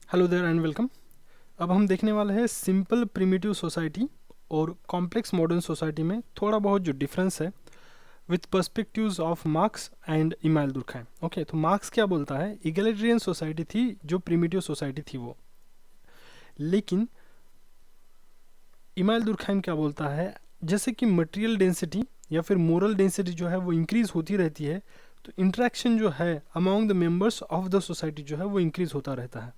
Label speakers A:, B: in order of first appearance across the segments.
A: Hello there and welcome. अब हम देखने वाले हैं सिंपल प्रिमिटिव सोसाइटी और कॉम्प्लेक्स मॉडर्न सोसाइटी में थोड़ा बहुत जो डिफरेंस है with perspectives of marks and email दुर्खाइम। Okay, तो मार्क्स क्या बोलता है, इगैलिटेरियन सोसाइटी थी जो प्रिमिटिव सोसाइटी थी वो, लेकिन इमाइल दुर्खाइम क्या बोलता है, जैसे कि मटेरियल डेंसिटी या फिर मोरल डेंसिटी जो है वो इंक्रीज होती रहती है, तो इंट्रैक्शन जो है among the members of the society जो है वो इंक्रीज होता रहता है।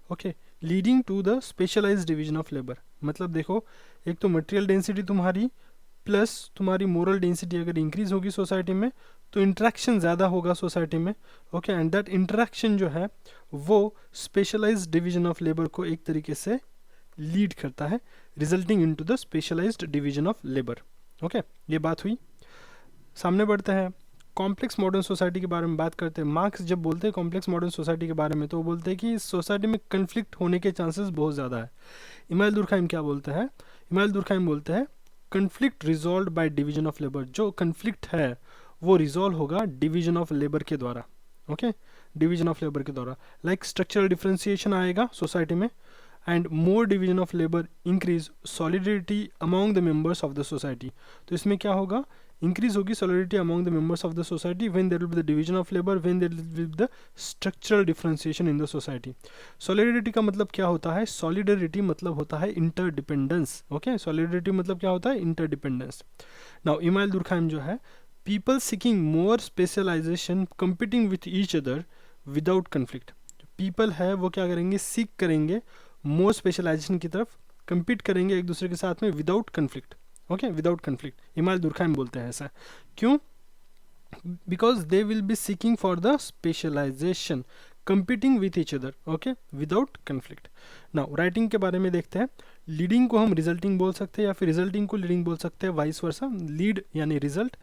A: Okay, leading to the specialize division of labour. मतलब देखो, एक तो मटेरियल डेंसिटी तुम्हारी प्लस तुम्हारी मोरल डेंसिटी अगर इंक्रीज होगी सोसाइटी में तो इंटरेक्शन ज़्यादा होगा सोसाइटी में। ओके, एंड दैट इंटरेक्शन जो है वो स्पेशलाइज्ड डिवीजन ऑफ लेबर को एक तरीके से लीड करता है, resulting into the specialized division of labour. Okay, ये बात हुई। सामने बढ़ते हैं, कॉम्प्लेक्स मॉडर्न सोसाइटी के बारे में बात करते हैं। मार्क्स जब बोलते हैं कॉम्प्लेक्स मॉडर्न सोसाइटी के बारे में तो वो बोलते हैं कि इस सोसाइटी में कन्फ्लिक्ट होने के चांसेस बहुत ज़्यादा है। इमाइल दुर्खाइम क्या बोलते हैं, इमाइल दुर्खाइम बोलते हैं conflict resolve by division of labour. जो कन्फ्लिक्ट है वो रिजॉल्व होगा डिवीजन ऑफ लेबर के द्वारा। ओके, डिवीजन ऑफ लेबर के द्वारा, लाइक स्ट्रक्चरल डिफ्रेंसिएशन आएगा सोसाइटी में, and more division of labour increase solidarity among the members of the society. तो इसमें क्या होगा, इंक्रीज होगी solidity among the members of the society when there will be the division of labour, when there will be the structural differentiation in the society. Solidity का मतलब क्या होता है, सॉलिडरिटी मतलब होता है इंटरडिपेंडेंस। ओके, सॉलिडरिटी मतलब क्या होता है, इंटरडिपेंडेंस। नाउ इमाइल दुर्खाइम जो है, people seeking more specialization competing with each other without conflict. People है वो क्या करेंगे, सीख करेंगे मोर स्पेशलाइजेशन की तरफ, compete करेंगे एक दूसरे के साथ में without conflict. Okay, without conflict, Emile Durkheim बोलते हैं ऐसा। क्यों, because they will be seeking for the specialization competing with each other. Okay, without conflict. Now writing के बारे में देखते हैं। लीडिंग को हम रिजल्टिंग बोल सकते हैं या फिर रिजल्टिंग को लीडिंग बोल सकते हैं, वाइस वर्सा, लीड यानी रिजल्ट।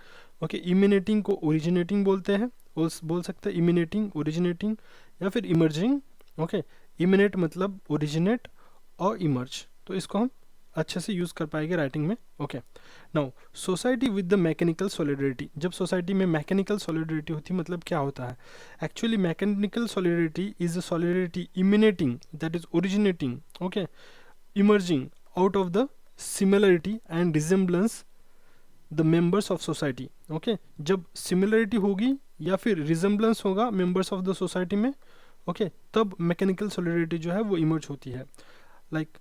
A: ओके, इमिनेटिंग को ओरिजिनेटिंग बोलते हैं, बोल सकते हैं इमिनेटिंग, ओरिजिनेटिंग या फिर इमर्जिंग। ओके, इमिनेट मतलब ओरिजिनेट और इमर्ज, तो इसको हम अच्छे से यूज़ कर पाएंगे राइटिंग में। Okay, now society with the mechanical solidarity. जब सोसाइटी में मैकेनिकल सॉलिडरिटी होती है मतलब क्या होता है, actually mechanical solidarity is a solidarity emanating, that is originating, okay, emerging out of the similarity and resemblance the members of society. Okay, जब similarity होगी या फिर रिजेम्बलेंस होगा मेंबर्स ऑफ द सोसाइटी में, ओके, तब मैकेनिकल सॉलिडरिटी जो है वो इमर्ज होती है। Like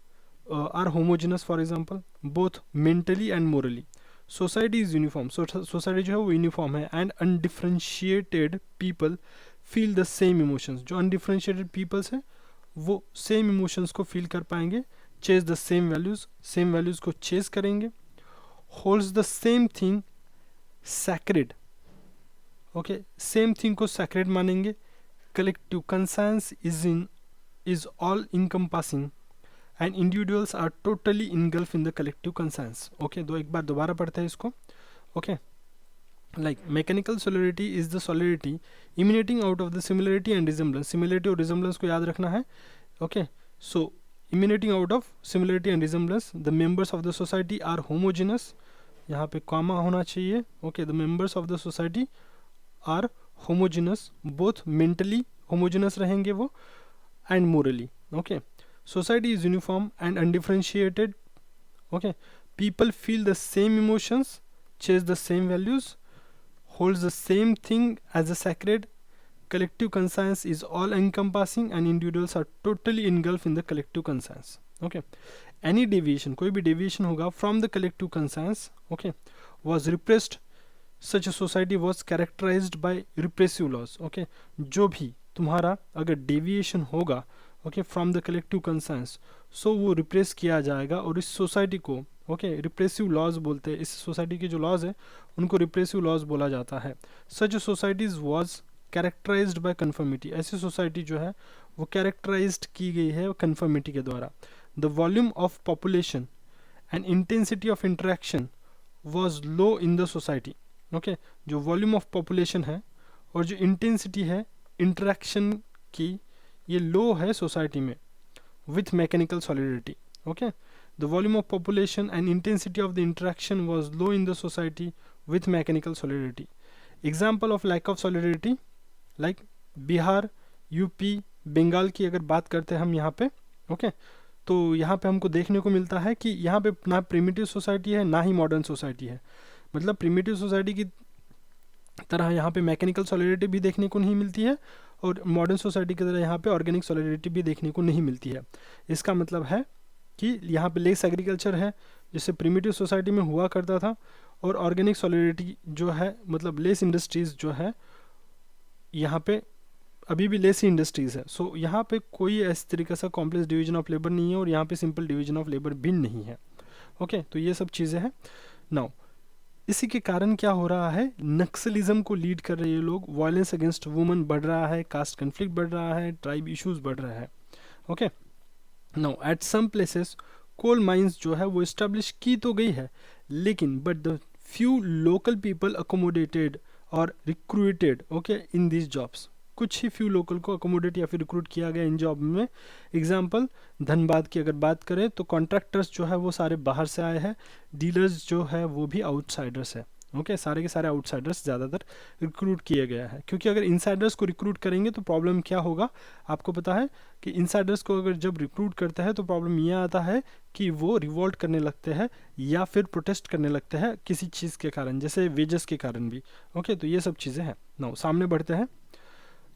A: are homogeneous for example both mentally and morally. Society is uniform, society जो है वो यूनिफॉर्म है, and undifferentiated people feel the same emotions. जो अनडिफ्रेंशिएटेड पीपल्स हैं वो सेम इमोशंस को फील कर पाएंगे, chase the same values, same values को चेज करेंगे, holds the same thing sacred. Okay, same thing को सैक्रेड मानेंगे, collective conscience is all encompassing and individuals are totally engulfed in the collective conscience. Okay, दो एक बार दोबारा पढ़ते हैं इसको। Okay, like mechanical solidity is the solidity emanating out of the similarity and resemblance. Similarity और resemblance को याद रखना है। Okay, so emanating out of similarity and resemblance, the members of the society are homogeneous, यहाँ पे comma होना चाहिए। Okay, the members of the society are homogeneous, both mentally homogeneous रहेंगे वो and morally. Okay, society is uniform and undifferentiated. Okay, people feel the same emotions, chase the same values, holds the same thing as a sacred, collective conscience is all encompassing and individuals are totally engulfed in the collective conscience. Okay, any deviation, कोई भी deviation होगा from the collective conscience, okay, was repressed. Such a society was characterized by repressive laws. Okay, जो भी तुम्हारा अगर deviation होगा, okay, from the collective conscience, so वो repress किया जाएगा और इस सोसाइटी को, ओके, रिप्रेसिव लॉज बोलते हैं। इस सोसाइटी के जो लॉज है उनको रिप्रेसिव लॉज बोला जाता है। Such societies was characterised by conformity. ऐसी सोसाइटी जो है वो कैरेक्टराइज्ड की गई है कन्फर्मिटी के द्वारा। The volume of population and intensity of interaction was low in the society. Okay, जो वॉल्यूम ऑफ पॉपुलेशन है और जो इंटेंसिटी है इंटरेक्शन की, ये लो है सोसाइटी में with mechanical solidity. Okay, the volume of population and intensity of the interaction was low in the society with mechanical solidity. Example of lack of solidity like Bihar, UP, Bengal की अगर बात करते हैं हम यहाँ पे, ओके, तो यहाँ पे हमको देखने को मिलता है कि यहाँ पे ना प्रिमिटिव सोसाइटी है ना ही मॉडर्न सोसाइटी है। मतलब प्रिमिटिव सोसाइटी की तरह यहाँ पे मैकेनिकल सॉलिडिटी भी देखने को नहीं मिलती है और मॉडर्न सोसाइटी की तरह यहाँ पे ऑर्गेनिक सॉलिडिटी भी देखने को नहीं मिलती है। इसका मतलब है कि यहाँ पे लेस एग्रीकल्चर है जिससे प्रिमिटिव सोसाइटी में हुआ करता था, और ऑर्गेनिक सॉलिडिटी जो है मतलब लेस इंडस्ट्रीज़ जो है यहाँ पे अभी भी लेस ही इंडस्ट्रीज़ है। सो यहाँ पे कोई इस तरीके से कॉम्प्लेक्स डिवीजन ऑफ लेबर नहीं है और यहाँ पे सिंपल डिवीजन ऑफ लेबर भी नहीं है। ओके, तो ये सब चीज़ें हैं। नाउ इसी के कारण क्या हो रहा है, नक्सलिज्म को लीड कर रहे ये लोग, वायलेंस अगेंस्ट वुमेन बढ़ रहा है, कास्ट कन्फ्लिक्ट बढ़ रहा है, ट्राइब इश्यूज बढ़ रहा है। Okay, now at some places coal mines जो है वो इस्टेब्लिश की तो गई है, लेकिन but the few local people accommodated और recruited okay in this jobs, कुछ ही फ्यू लोकल को अकोमोडेट या फिर रिक्रूट किया गया इन जॉब में। एग्जाम्पल धनबाद की अगर बात करें तो कॉन्ट्रैक्टर्स जो है वो सारे बाहर से आए हैं, डीलर्स जो है वो भी आउटसाइडर्स है। ओके, सारे के सारे आउटसाइडर्स ज़्यादातर रिक्रूट किए गए हैं, क्योंकि अगर इनसाइडर्स को रिक्रूट करेंगे तो प्रॉब्लम क्या होगा आपको पता है कि इनसाइडर्स को अगर जब रिक्रूट करते हैं तो प्रॉब्लम ये आता है कि वो रिवोल्ट करने लगते हैं या फिर प्रोटेस्ट करने लगते हैं किसी चीज़ के कारण, जैसे वेजेस के कारण भी। ओके, तो ये सब चीज़ें हैं। नाउ सामने बढ़ते हैं,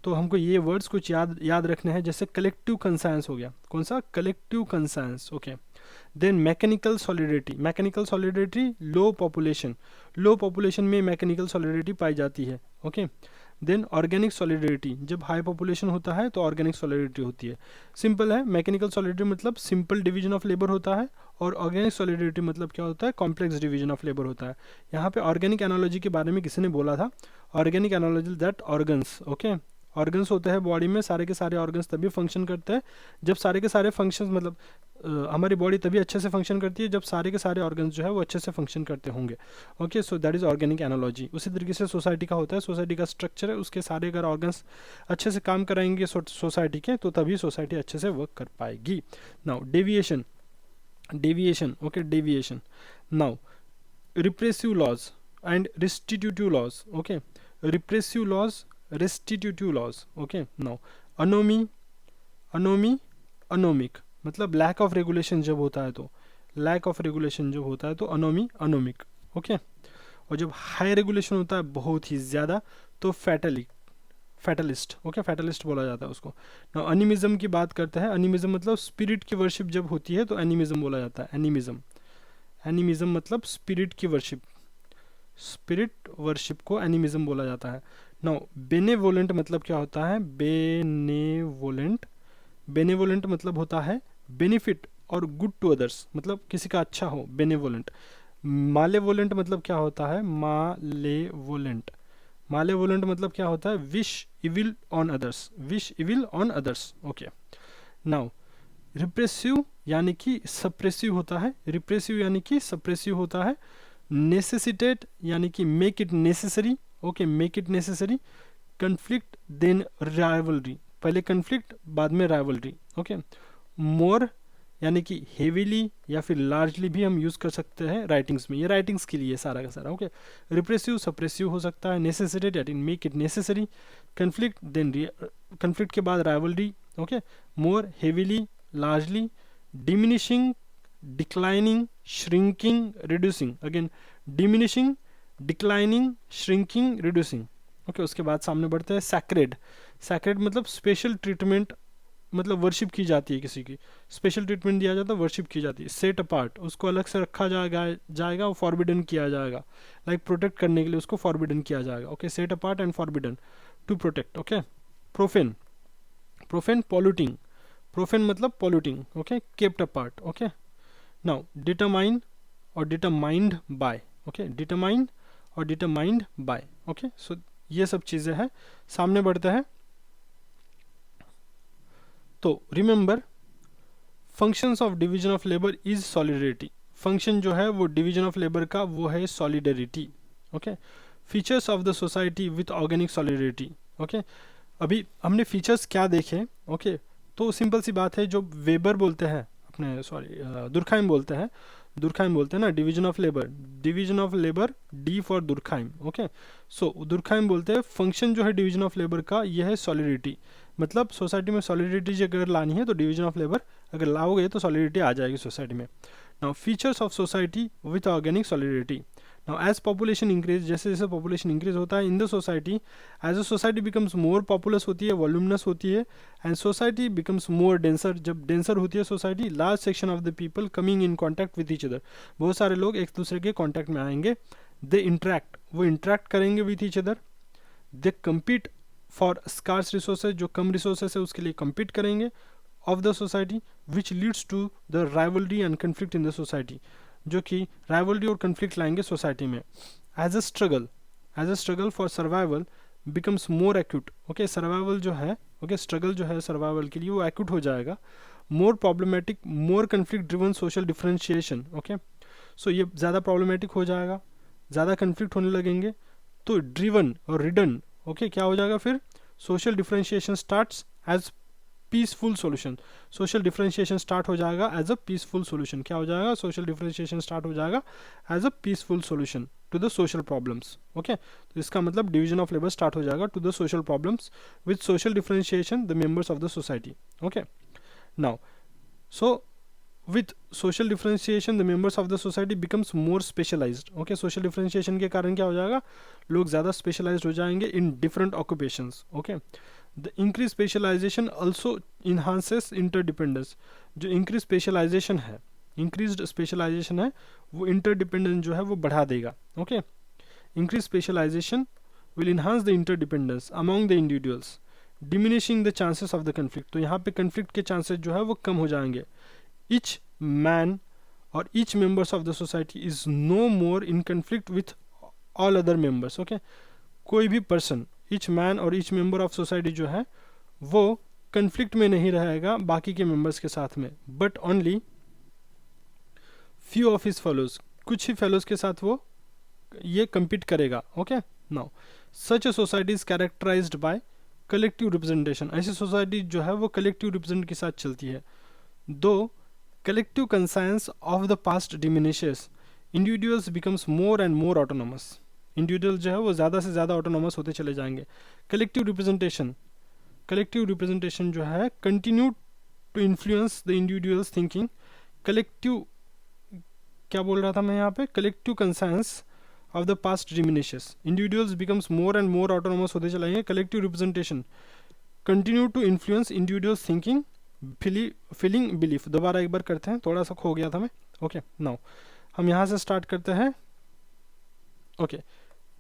A: तो हमको ये वर्ड्स कुछ याद रखने हैं, जैसे कलेक्टिव कंसाइंस हो गया, कौन सा, collective conscience. Okay, then mechanical solidity, mechanical solidity low population, low population में मैकेनिकल सॉलिडिटी पाई जाती है। ओके, देन ऑर्गेनिक सॉलिडिटी, जब हाई पॉपुलेशन होता है तो ऑर्गेनिक सॉलिडिटी होती है। सिंपल है, मैकेनिकल सॉलिडिटी मतलब सिंपल डिवीजन ऑफ लेबर होता है, और ऑर्गेनिक सॉलिडिटी मतलब क्या होता है, कॉम्प्लेक्स डिवीजन ऑफ लेबर होता है। यहाँ पे ऑर्गेनिक एनालॉजी के बारे में किसी ने बोला था, organic analogy that organs, okay, organs होते हैं बॉडी में, सारे के सारे ऑर्गन्स तभी फंक्शन करते हैं जब सारे के सारे फंक्शंस मतलब हमारी बॉडी तभी अच्छे से फंक्शन करती है जब सारे के सारे ऑर्गन्स जो है वो अच्छे से फंक्शन करते होंगे। Okay, so that is organic analogy. उसी तरीके से सोसाइटी का होता है, सोसाइटी का स्ट्रक्चर है, उसके सारे अगर ऑर्गन्स अच्छे से काम कराएंगे सोसाइटी के तो तभी सोसाइटी अच्छे से वर्क कर पाएगी। Now deviation, deviation, okay, deviation. Now repressive laws and restitutive laws, okay, repressive laws, restitutive laws, okay, now anomic मतलब लैक ऑफ रेगुलेशन जब होता है तो, लैक ऑफ रेगुलेशन जब होता है तो अनोमिक, ओके, और जब हाई रेगुलेशन होता है बहुत ही ज़्यादा तो फैटलिस्ट, ओके, फैटलिस्ट बोला जाता है उसको। ना एनिमिज्म की बात करते हैं, एनिमिज्म मतलब स्पिरिट की वर्शिप जब होती है तो एनिमिज्म बोला जाता है, एनिमिज्म मतलब स्पिरिट की वर्शिप, स्पिरिट वर्शिप को एनिमिज्म बोला जाता है। नाउ बेनेवोलेंट मतलब क्या होता है, बेनेवोलेंट मतलब होता है बेनिफिट और गुड टू अदर्स, मतलब किसी का अच्छा हो, बेनेवोलेंट। मालेवोलेंट मतलब क्या होता है, मालेवोलेंट मतलब क्या होता है, wish evil on others, okay. Now repressive यानी कि सप्रेसिव होता है, रिप्रेसिव यानी कि सप्रेसिव होता है। नेसेसिटेट यानी कि make it necessary, okay, make it necessary. Conflict then rivalry, पहले कन्फ्लिक्ट बाद में राइवलरी, ओके। मोर यानी कि हेवीली या फिर लार्जली भी हम यूज़ कर सकते हैं राइटिंग्स में, ये राइटिंग्स के लिए सारा का सारा, ओके। रिप्रेसिव सप्रेसिव हो सकता है, नेसेसिटेट यानी make it necessary, conflict then conflict के बाद rivalry, okay. More, heavily, largely, diminishing, declining, shrinking, reducing, again diminishing, declining, shrinking, reducing, okay. उसके बाद सामने बढ़ते हैं सैक्रेड, सैक्रेड मतलब स्पेशल ट्रीटमेंट, मतलब वर्शिप की जाती है, किसी की स्पेशल ट्रीटमेंट दिया जाता है, वर्शिप की जाती है। सेट अपार्ट, उसको अलग से रखा जाएगा और फॉरबिडन किया जाएगा, लाइक प्रोटेक्ट करने के लिए उसको फॉरबिडन किया जाएगा, okay. Set apart and forbidden to protect, okay. Profane, polluting, profane मतलब polluting, okay. Kept apart, okay. Now determine और डिटरमाइंड बाय, ओके, डिटरमाइन और डिटरमाइंड बाय, ओके। सो ये सब चीज़ें हैं। सामने बढ़ते हैं, तो remember functions of division of labour is solidarity, function जो है वो डिवीजन ऑफ लेबर का वो है solidarity, okay. Features of the society with organic solidarity, okay. अभी हमने फीचर्स क्या देखे, ओके, तो सिंपल सी बात है, जो वेबर बोलते हैं अपने दुर्खाइम बोलते हैं, दुर्खाइम बोलते हैं ना, division of labour, D for दुर्खाइम। Okay, so दुर्खाइम बोलते हैं फंक्शन जो है डिवीजन ऑफ लेबर का ये है सॉलिडिटी, मतलब सोसाइटी में सॉलिडिटी अगर लानी है तो डिवीजन ऑफ लेबर अगर लाओगे तो सॉलिडिटी आ जाएगी सोसाइटी में। Now features of society with organic solidity. Now as population increase, जैसे जैसे पॉपुलेशन इंक्रीज होता है in the society, as a society becomes more populous होती है, वॉल्यूमिनस होती है, and society becomes more denser, जब डेंसर होती है society, large section of the people coming in contact with each other, बहुत सारे लोग एक दूसरे के कॉन्टैक्ट में आएंगे, दे इंटरेक्ट, वो इंटरेक्ट करेंगे with each other, they compete for scarce resources, जो कम रिसोर्सेज है उसके लिए कम्पीट करेंगे of the society, which leads to the rivalry and conflict in the society, जो कि राइवलरी और कन्फ्लिक्ट लाएंगे सोसाइटी में। As a struggle for survival becomes more acute. Okay, survival जो है, ओके स्ट्रगल जो है सर्वाइवल के लिए वो एक्यूट हो जाएगा। More problematic, more conflict driven social differentiation. Okay, so ये ज़्यादा प्रॉब्लमेटिक हो जाएगा, ज़्यादा कन्फ्लिक्ट होने लगेंगे, तो ड्रिवन और रिडन, ओके क्या हो जाएगा फिर, social differentiation starts as peaceful solution, social differentiation start हो जाएगा एज अ पीसफुल सोल्यूशन, क्या हो जाएगा, सोशल डिफरेंशिएशन स्टार्ट हो जाएगा as a peaceful solution to the social problems. Okay, तो इसका मतलब डिवीजन ऑफ लेबर स्टार्ट हो जाएगा to the social problems with social differentiation the members of the society. Okay, now so with social differentiation the members of the society becomes more specialized। okay, social differentiation के कारण क्या हो जाएगा, लोग ज़्यादा specialized हो जाएंगे in different occupations। okay, the increased specialization also enhances interdependence, जो increased specialization है, increased specialization है वो interdependence जो है वो बढ़ा देगा। okay, increased specialization will enhance the interdependence among the individuals diminishing the chances of the conflict। तो यहाँ पे conflict के chances जो है वो कम हो जाएंगे। each man or each members of the society is no more in conflict with all other members। okay, कोई भी person, each man और each member of society जो है वो conflict में नहीं रहेगा बाकी के members के साथ में, but only few of his fellows, कुछ ही fellows के साथ वो ये compete करेगा। okay, now such a society is characterized by collective representation। ऐसी society जो है वो collective represent के साथ चलती है। though collective conscience of the past diminishes, individuals becomes more and more autonomous। individual जो है वो ज़्यादा से ज़्यादा autonomous होते चले जाएंगे। collective representation जो है continue to influence the individual's thinking। collective क्या बोल रहा था मैं यहाँ पे, collective conscience of the past diminishes, individuals becomes more and more autonomous होते चलाएंगे। collective representation continue to influence individual's thinking, feeling belief, दोबारा एक बार करते हैं, थोड़ा सा खो गया था मैं। ओके, नाउ हम यहाँ से स्टार्ट करते हैं। ओके,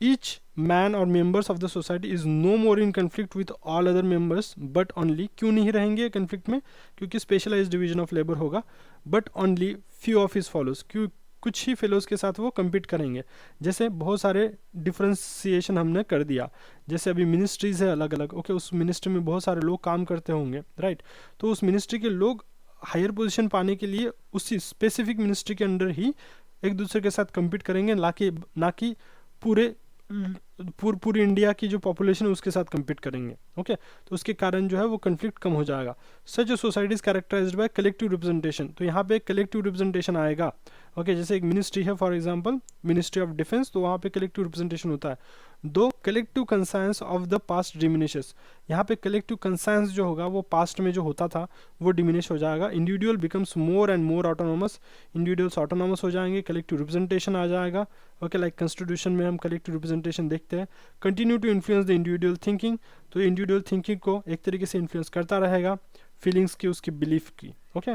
A: ईच मैन और members of the society is no more in conflict with all other members but only, क्यों नहीं रहेंगे कन्फ्लिक्ट में, क्योंकि स्पेशलाइज्ड डिवीजन ऑफ लेबर होगा, but only few of his fellows, क्यों कुछ ही फेलोज के साथ वो कम्पीट करेंगे। जैसे बहुत सारे डिफ्रेंसिएशन हमने कर दिया, जैसे अभी मिनिस्ट्रीज है अलग अलग, ओके उस मिनिस्ट्री में बहुत सारे लोग काम करते होंगे, राइट, तो उस मिनिस्ट्री के लोग हायर पोजीशन पाने के लिए उसी स्पेसिफिक मिनिस्ट्री के अंडर ही एक दूसरे के साथ कम्पीट करेंगे, ना कि पूरी इंडिया की जो पॉपुलेशन है उसके साथ कम्पीट करेंगे। ओके, तो उसके कारण जो है वो कन्फ्लिक्ट कम हो जाएगा। Such society is characterised by collective representation, तो यहाँ पे कलेक्टिव रिप्रेजेंटेशन आएगा। ओके, जैसे एक मिनिस्ट्री है for example ministry of defence, तो वहाँ पे कलेक्टिव रिप्रेजेंटेशन होता है। दो collective conscience of the past diminishes, यहाँ पे कलेक्टिव कंसाइंस जो होगा वो पास्ट में जो होता था वो डिमिनिश हो जाएगा। Individual becomes more and more autonomous, individuals autonomous हो जाएंगे, कलेक्टिव रिप्रेजेंटेशन आ जाएगा। ओके, लाइक कॉन्स्टिट्यूशन में हम कलेक्टिव रिप्रेजेंटेशन देखते हैं। Continue to influence the individual thinking, तो इंडिविजुअल थिंकिंग को एक तरीके से इन्फ्लुएंस करता रहेगा, फीलिंग्स की, उसकी बिलीफ की, ओके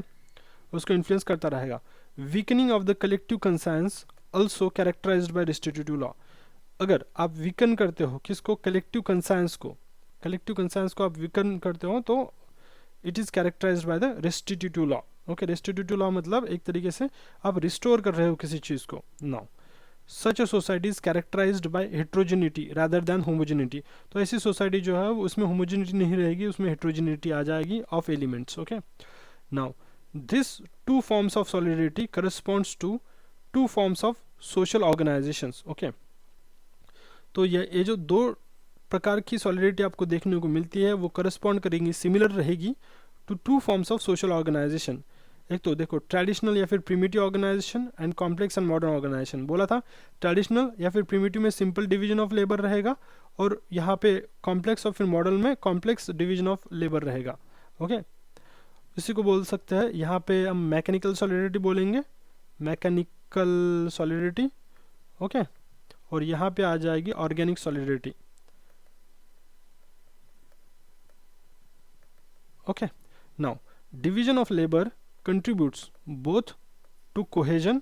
A: उसको इन्फ्लुएंस करता रहेगा। Weakening of the collective conscience also characterized by restrictive law, अगर आप वीकन करते हो किसको, कलेक्टिव कंसाइंस को आप वीकन करते हो तो it is characterised by the restitutive law. Okay, restitutive law मतलब एक तरीके से आप रिस्टोर कर रहे हो किसी चीज़ को। Now such a society is characterised by heterogeneity rather than homogeneity, तो ऐसी सोसाइटी जो है उसमें होमोजेनिटी नहीं रहेगी, उसमें हेट्रोजेनिटी आ जाएगी of elements. Okay, now this two forms of solidarity corresponds to two forms of social organizations. Okay, तो ये जो दो प्रकार की सॉलिडरिटी आपको देखने को मिलती है वो करस्पॉन्ड करेंगी, सिमिलर रहेगी to two forms of social organization. एक तो देखो ट्रेडिशनल या फिर primitive organization and complex and modern organization बोला था। ट्रेडिशनल या फिर प्रिमिटिव में सिंपल डिवीजन ऑफ लेबर रहेगा, और यहाँ पे कॉम्प्लेक्स और फिर मॉडर्न में कॉम्प्लेक्स डिवीजन ऑफ लेबर रहेगा। ओके, इसी को बोल सकते हैं यहाँ पे हम मैकेनिकल सॉलिडिटी बोलेंगे, मैकेनिकल सॉलिडिटी। ओके, और यहाँ पे आ जाएगी organic solidity. Okay, now division of labour contributes both to cohesion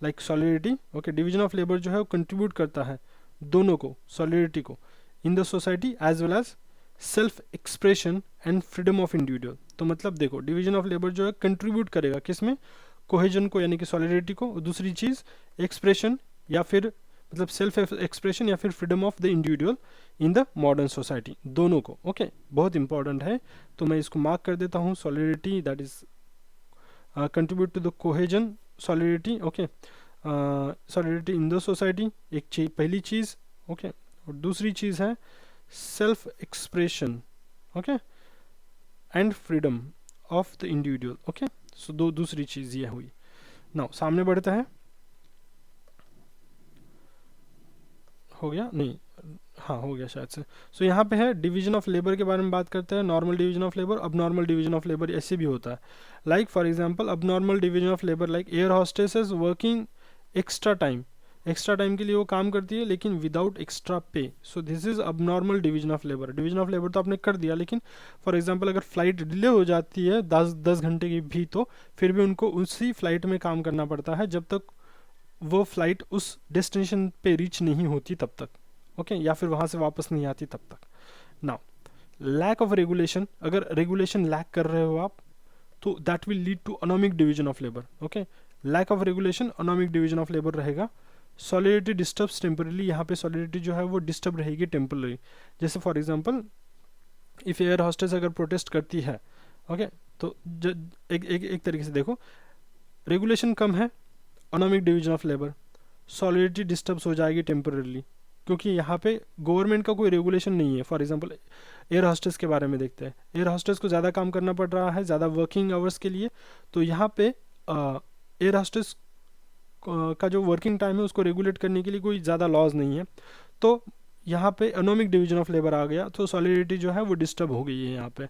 A: like solidity. Okay, division of labour जो है वो कंट्रीब्यूट करता है दोनों को, सॉलिडिटी को, in the society as well as self expression and freedom of individual. तो मतलब देखो डिवीजन ऑफ लेबर जो है कंट्रीब्यूट करेगा किसमें, कोहेजन को यानी कि सॉलिडिटी को, और दूसरी चीज़ एक्सप्रेशन या फिर मतलब सेल्फ एक्सप्रेशन या फिर freedom of the individual in the modern society, दोनों को। ओके, बहुत इंपॉर्टेंट है, तो मैं इसको मार्क कर देता हूँ, solidity that is contribute to the cohesion solidity. Okay, solidity in the society, एक चीज, पहली चीज़। ओके, और दूसरी चीज़ है self expression, okay, and freedom of the individual. Okay, so दूसरी चीज़ ये हुई। नाउ सामने बढ़ते हैं, हो गया नहीं, हाँ हो गया शायद से। सो यहाँ पे है डिवीजन ऑफ लेबर के बारे में बात करते हैं। नॉर्मल डिवीजन ऑफ लेबर, अब नॉर्मल डिवीजन ऑफ लेबर ऐसे भी होता है, लाइक फॉर एग्जांपल अब normal division of labour like air hostesses working extra time, extra time के लिए वो काम करती है लेकिन विदाउट एक्स्ट्रा पे, सो दिस इज अब normal division of labour. Division of labour तो आपने कर दिया, लेकिन फॉर एग्जांपल अगर फ्लाइट डिले हो जाती है 10 घंटे की भी, तो फिर भी उनको उसी फ्लाइट में काम करना पड़ता है जब तक वो फ्लाइट उस डेस्टिनेशन पे रीच नहीं होती तब तक। ओके, या फिर वहाँ से वापस नहीं आती तब तक। नाउ लैक ऑफ रेगुलेशन, अगर रेगुलेशन लैक कर रहे हो आप तो that will lead to anomic division of labour. Okay, lack of regulation anomic division of labour रहेगा। सॉलिडिटी डिस्टर्ब्स टेम्पररी, यहाँ पे सॉलिडिटी जो है वो डिस्टर्ब रहेगी टेम्पररी। जैसे for example if air hostess अगर प्रोटेस्ट करती है, ओके, तो एक तरीके से देखो, रेगुलेशन कम है, anomic division of labour, solidity disturbs हो जाएगी टेम्पररीली, क्योंकि यहाँ पे गवर्नमेंट का कोई रेगुलेशन नहीं है। फॉर एग्जांपल एयर हॉस्टेस के बारे में देखते हैं, एयर हॉस्टेस को ज़्यादा काम करना पड़ रहा है, ज़्यादा वर्किंग आवर्स के लिए, तो यहाँ पे एयर हॉस्टेस का जो वर्किंग टाइम है उसको रेगुलेट करने के लिए कोई ज़्यादा लॉज नहीं है, तो यहाँ पे अनोमिक डिवीजन ऑफ लेबर आ गया, तो सॉलिडिटी जो है वो डिस्टर्ब हो गई है यहाँ पे।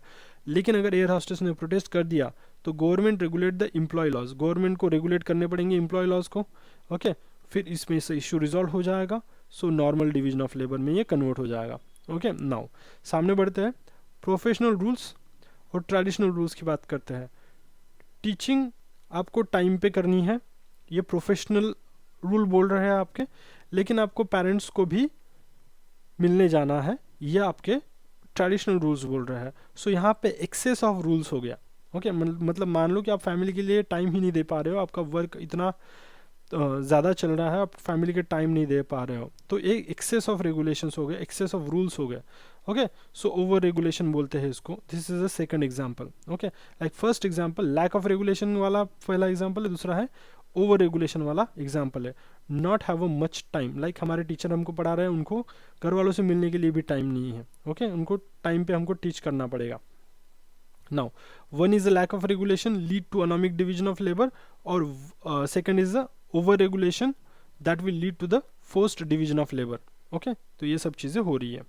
A: लेकिन अगर एयर हॉस्टेस ने प्रोटेस्ट कर दिया तो government regulate the employ laws, government को रेगुलेट करने पड़ेंगे एम्प्लॉय लॉज को। ओके, फिर इसमें से इशू रिजॉल्व हो जाएगा, so normal division of labour में ये कन्वर्ट हो जाएगा। ओके, नाउ सामने बढ़ते हैं, प्रोफेशनल रूल्स और ट्रेडिशनल रूल्स की बात करते हैं। टीचिंग आपको टाइम पे करनी है, ये प्रोफेशनल रूल बोल रहे हैं आपके, लेकिन आपको पेरेंट्स को भी मिलने जाना है, ये आपके ट्रेडिशनल रूल्स बोल रहे हैं। सो यहाँ पे एक्सेस ऑफ रूल्स हो गया। ओके, मतलब मान लो कि आप फैमिली के लिए टाइम ही नहीं दे पा रहे हो, आपका वर्क इतना ज़्यादा चल रहा है, आप फैमिली के टाइम नहीं दे पा रहे हो, तो एक एक्सेस ऑफ रेगुलेशंस हो गए, एक्सेस ऑफ रूल्स हो गए। ओके, सो ओवर रेगुलेशन बोलते हैं इसको। This is a second example. Okay, like first example lack of regulation वाला पहला एग्जांपल है, दूसरा है ओवर रेगुलेशन वाला एग्जांपल है not have a much time, like हमारे टीचर हमको पढ़ा रहे हैं, उनको घर वालों से मिलने के लिए भी टाइम नहीं है। ओके, उनको टाइम पे हमको टीच करना पड़ेगा। Now one is the lack of regulation lead to anomic division of labour, और second is the over regulation that will lead to the forced division of labour. Okay, तो ये सब चीज़ें हो रही है।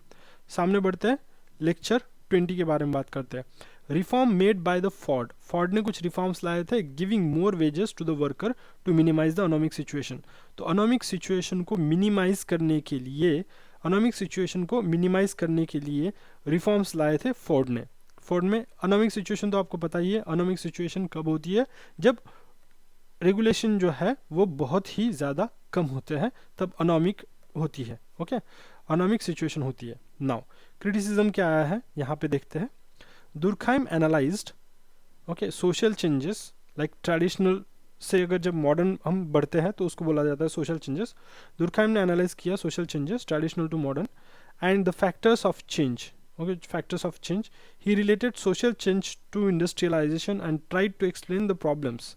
A: सामने बढ़ते हैं, लेक्चर 20 के बारे में बात करते हैं। Reform made by the Ford, Ford ने कुछ रिफॉर्म्स लाए थे, giving more wages to the worker to minimise the anomic situation. तो अनोमिक सिचुएशन को मिनिमाइज करने के लिए, अनोमिक सिचुएशन को मिनिमाइज करने के लिए रिफॉर्म्स लाए थे फोर्ड ने। फोर्ड में अनोमिक सिचुएशन तो आपको पता ही है, अनोमिक सिचुएशन कब होती है, जब रेगुलेशन जो है वो बहुत ही ज़्यादा कम होते हैं, तब अनोमिक होती है। ओके, अनोमिक सिचुएशन होती है। नाउ क्रिटिसिज्म क्या आया है यहाँ पे देखते हैं। दुर्खाइम analysed okay social changes, like traditional से अगर जब मॉडर्न हम बढ़ते हैं तो उसको बोला जाता है सोशल चेंजेस। दुर्खाइम ने एनालाइज किया social changes traditional to modern and the factors of change. Okay, factors of change, he related social change to industrialisation and tried to explain the problems.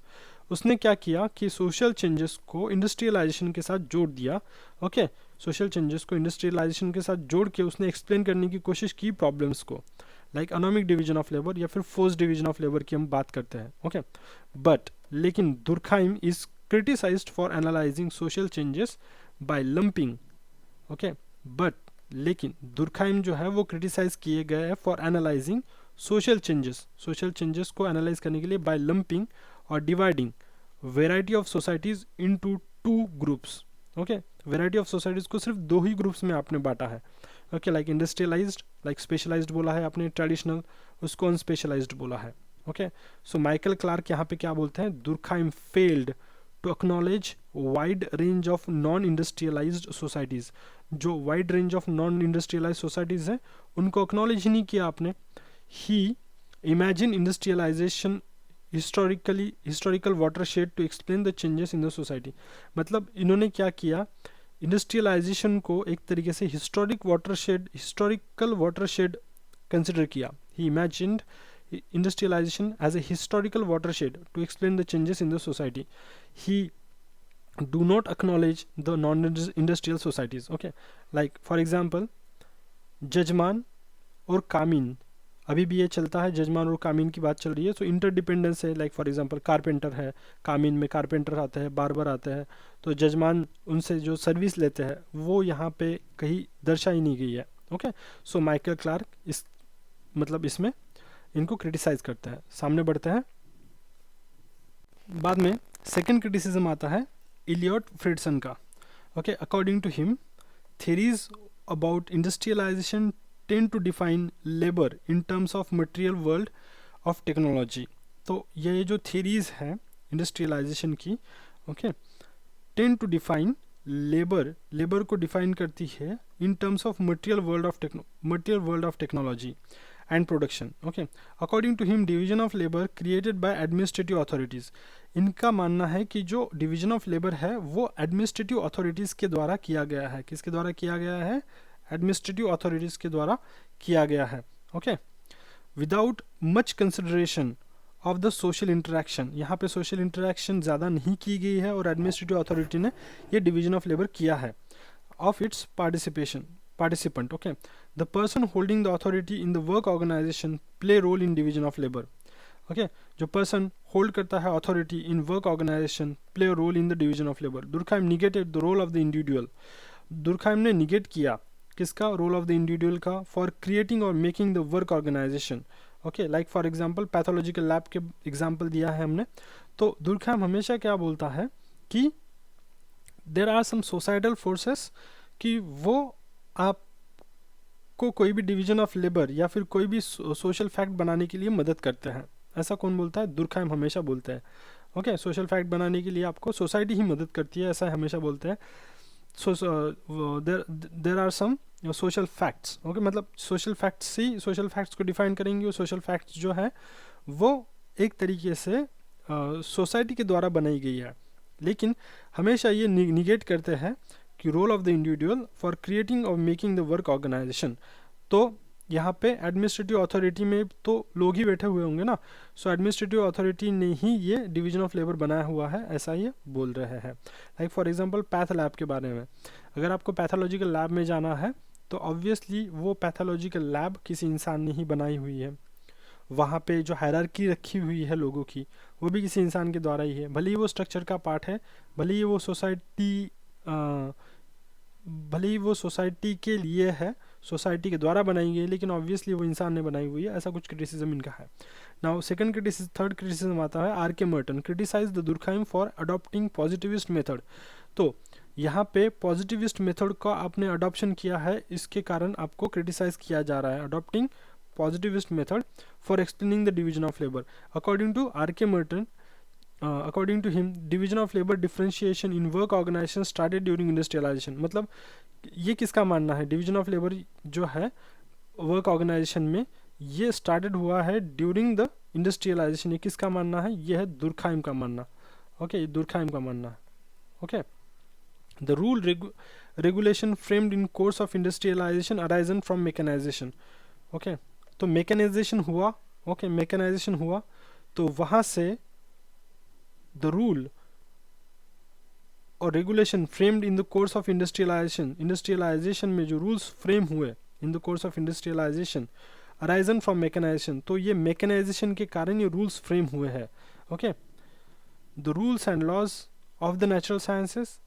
A: उसने क्या किया कि सोशल चेंजेस को industrialisation के साथ जोड़ दिया। ओके, सोशल चेंजेस को इंडस्ट्रियलाइजेशन के साथ जोड़ के उसने एक्सप्लेन करने की कोशिश की प्रॉब्लम्स को। Like economic division of labour या फिर फोर्स डिवीजन ऑफ लेबर की हम बात करते हैं, ओके। बट लेकिन Durkheim is criticised for analysing social changes by lumping, okay. But लेकिन दुर्खाइम जो है वो क्रिटिसाइज किए गए हैं फॉर एनालाइजिंग सोशल चेंजेस को एनालाइज करने के लिए बाय लंपिंग और dividing variety of societies into 2 groups, okay. Variety of societies को सिर्फ 2 ही ग्रुप्स में आपने बांटा है, okay. Like industrialised, like specialised बोला है आपने, ट्रेडिशनल, उसको अनस्पेशलाइज्ड बोला है, ओके। सो माइकल क्लार्क यहाँ पे क्या बोलते हैं, Durkheim failed to acknowledge wide range of non industrialised societies. जो wide range of non industrialised societies हैं उनको एक्नॉलेज ही नहीं किया आपने। He imagine industrialisation historical watershed to explain the changes in the society. मतलब इन्होंने क्या किया, इंडस्ट्रियलाइजेशन को एक तरीके से हिस्टोरिकल वाटरशेड कंसिडर किया। ही imagined industrialization as a historical watershed to explain the changes in the society. He do not acknowledge the non-industrial societies, okay. Like for example जजमान और कामीन, अभी भी ये चलता है, जजमान और कामीन की बात चल रही है। सो इंटरडिपेंडेंस है, लाइक फॉर एग्जांपल कारपेंटर है, कामीन में कारपेंटर आते हैं, बार्बर आते हैं, तो जजमान उनसे जो सर्विस लेते हैं वो यहाँ पे कहीं दर्शाई नहीं गई है, ओके। सो माइकल क्लार्क इस मतलब इसमें इनको क्रिटिसाइज करते हैं। सामने बढ़ते हैं, बाद में सेकंड क्रिटिसिज्म आता है इलियट फ्रिडसन का, okay. According to him theories about industrialization tend to define labor in terms of material world of technology। तो ये जो theories हैं इंडस्ट्रियलाइजेशन की, okay, tend to define labor को डिफाइन करती है in terms of material world of technology and production, okay। According to him division of labor created by administrative authorities। इनका मानना है कि जो डिवीजन ऑफ लेबर है वो एडमिनिस्ट्रेटिव अथॉरिटीज़ के द्वारा किया गया है। किसके द्वारा किया गया है? एडमिनिस्ट्रेटिव अथॉरिटीज़ के द्वारा किया गया है, okay. Without much consideration of the social interaction, यहाँ पे सोशल इंटरेक्शन ज़्यादा नहीं की गई है और एडमिनिस्ट्रेटिव अथॉरिटी ने ये डिवीजन ऑफ लेबर किया है। Of its participant, okay। The person holding the authority in the work organization play role in division of labor, okay। जो person hold करता है authority in work organization play a role in the division of labor। Durkheim negated the role of the individual। Durkheim ने negate किया किसका? role of the individual का for creating or making the work organization, okay। like for example pathological lab के example दिया है हमने। तो Durkheim हमेशा क्या बोलता है कि there are some societal forces कि वो आपको कोई भी डिवीजन ऑफ लेबर या फिर कोई भी सोशल फैक्ट बनाने के लिए मदद करते हैं। ऐसा कौन बोलता है? दुर्खाइम हमेशा बोलते हैं, ओके। सोशल फैक्ट बनाने के लिए आपको सोसाइटी ही मदद करती है, ऐसा हमेशा बोलते हैं। There are some social facts, okay. मतलब सोशल फैक्ट्स ही सोशल फैक्ट्स को डिफाइन करेंगे। और सोशल फैक्ट्स जो है वो एक तरीके से सोसाइटी के द्वारा बनाई गई है, लेकिन हमेशा ये निगेट करते हैं कि role of the individual for creating और मेकिंग द वर्क ऑर्गेनाइजेशन। तो यहाँ पे एडमिनिस्ट्रेटिव अथॉरिटी में तो लोग ही बैठे हुए होंगे ना, सो एडमिनिस्ट्रेटिव अथॉरिटी ने ही ये डिवीजन ऑफ लेबर बनाया हुआ है, ऐसा ये बोल रहे हैं। Like for example path lab के बारे में, अगर आपको पैथोलॉजिकल लैब में जाना है तो ऑब्वियसली वो पैथोलॉजिकल लैब किसी इंसान ने ही बनाई हुई है। वहाँ पे जो हायरार्की रखी हुई है लोगों की वो भी किसी इंसान के द्वारा ही है, भले ही वो स्ट्रक्चर का पार्ट है, भले ही वो सोसाइटी के लिए है, सोसाइटी के द्वारा बनाई गई, लेकिन ऑब्वियसली वो इंसान ने बनाई हुई है। ऐसा कुछ क्रिटिसिज्म इनका है। नाउ थर्ड क्रिटिसिज्म आता है R K Merton criticise the Durkheim for adopting positivist method. तो यहाँ पे पॉजिटिविस्ट मेथड का आपने अडॉप्शन किया है, इसके कारण आपको क्रिटिसाइज किया जा रहा है। Adopting positivist method for explaining the division of labour. According to R K Merton, according to him division of labor differentiation in work organization started during industrialization। मतलब ये किसका मानना है? डिवीजन ऑफ लेबर जो है वर्क ऑर्गेनाइजेशन में ये started हुआ है ड्यूरिंग द इंडस्ट्रियलाइजेशन। ये किसका मानना है? ये है दुर्खाइम का मानना, ओके। दुर्खाइम का मानना है, okay. The rule regulation framed in course of industrialisation arisen from mechanisation, okay. तो मैकेनाइजेशन हुआ, ओके, मैकेनाइजेशन हुआ तो वहाँ से the rule और regulation framed in the course of industrialization में जो rules frame हुए in the course of industrialization arisen from mechanisation, तो ये मैकेनाइजेशन के कारण ये रूल्स फ्रेम हुए हैं. Okay, the rules and laws of the natural sciences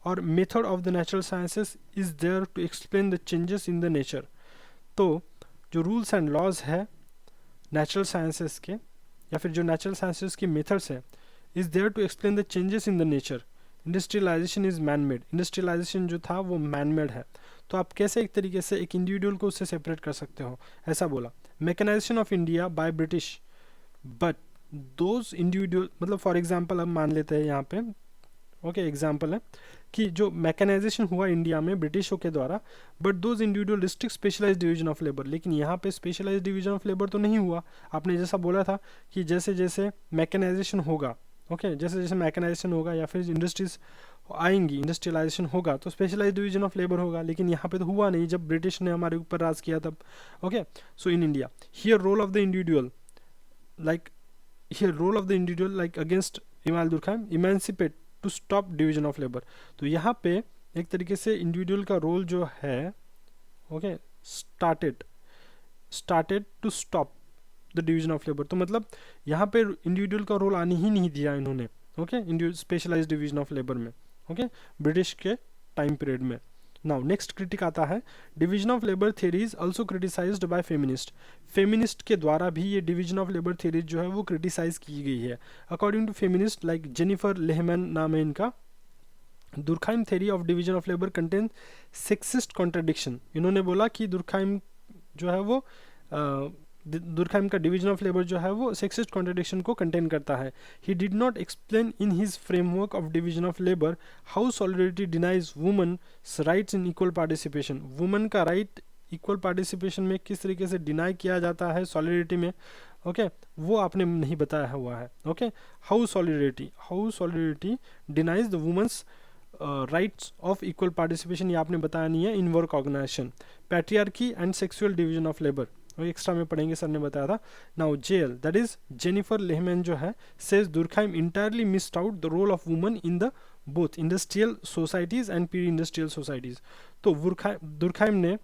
A: और method of the natural sciences is there to explain the changes in the nature. तो जो रूल्स एंड लॉज है नेचुरल साइंसेस के, या फिर जो नेचुरल साइंसेस की मेथड्स है, is there to explain the changes in the nature. Industrialisation is man made, industrialisation जो था वो मैन मेड है. तो आप कैसे एक तरीके से एक इंडिविजुअल को उससे सेपरेट कर सकते हो, ऐसा बोला. Mechanisation of India by British, but those individual, मतलब फॉर एग्जाम्पल हम मान लेते हैं यहाँ पे, ओके एग्जाम्पल है कि जो मैकेनाइजेशन हुआ इंडिया में ब्रिटिशों के द्वारा, but those individual restrict specialised division of labour. लेकिन यहाँ पे स्पेशलाइज्ड डिवीजन ऑफ लेबर तो नहीं हुआ. आपने जैसा बोला था कि जैसे जैसे मैकेनाइजेशन होगा, ओके जैसे जैसे मैकेनाइजेशन होगा या फिर इंडस्ट्रीज आएंगी, इंडस्ट्रियलाइजेशन होगा, तो स्पेशलाइज्ड डिवीजन ऑफ लेबर होगा. लेकिन यहाँ पे तो हुआ नहीं जब ब्रिटिश ने हमारे ऊपर राज किया तब. Okay, so in India here role of the individual, like here role of the individual like against Emile Durkheim, emancipate to stop division of labour. तो यहाँ पे एक तरीके से इंडिविजुअल का रोल जो है, okay started to stop the division of labour. तो मतलब यहाँ पे इंडिविजुअल का रोल आने ही नहीं दिया इन्होंने, okay specialised division of labour में, ओके ब्रिटिश के टाइम पीरियड में. नाउ नेक्स्ट क्रिटिक आता है, division of labour theory is also criticised by feminist. Feminist के द्वारा भी ये डिवीजन ऑफ लेबर थ्योरी जो है वो क्रिटिसाइज की गई है. According to feminist like Jennifer Lehmann नाम है इनका, Durkheim theory of division of labour contain sexist contradiction. इन्होंने बोला कि दुर्खाइम जो है वो दुर्खाइम का डिवीजन ऑफ लेबर जो है वो सेक्सिस्ट कॉन्ट्रडिक्शन को कंटेन करता है. He did not explain in his framework of division of labour how solidarity denies woman rights in equal participation. Woman का राइट इक्वल पार्टिसिपेशन में किस तरीके से डिनाई किया जाता है सॉलिडरिटी में, ओके वो आपने नहीं बताया हुआ है. Okay, how solidarity denies the women's rights of equal participation, ये आपने बताया नहीं है in work organisation. Patriarchy and sexual division of labour, extra में पढ़ेंगे, सर ने बताया था. Now jail that is Jennifer Lehmann जो है says Durkheim entirely missed out the role of woman in the both industrial societies and pre industrial societies. तो Durkheim ने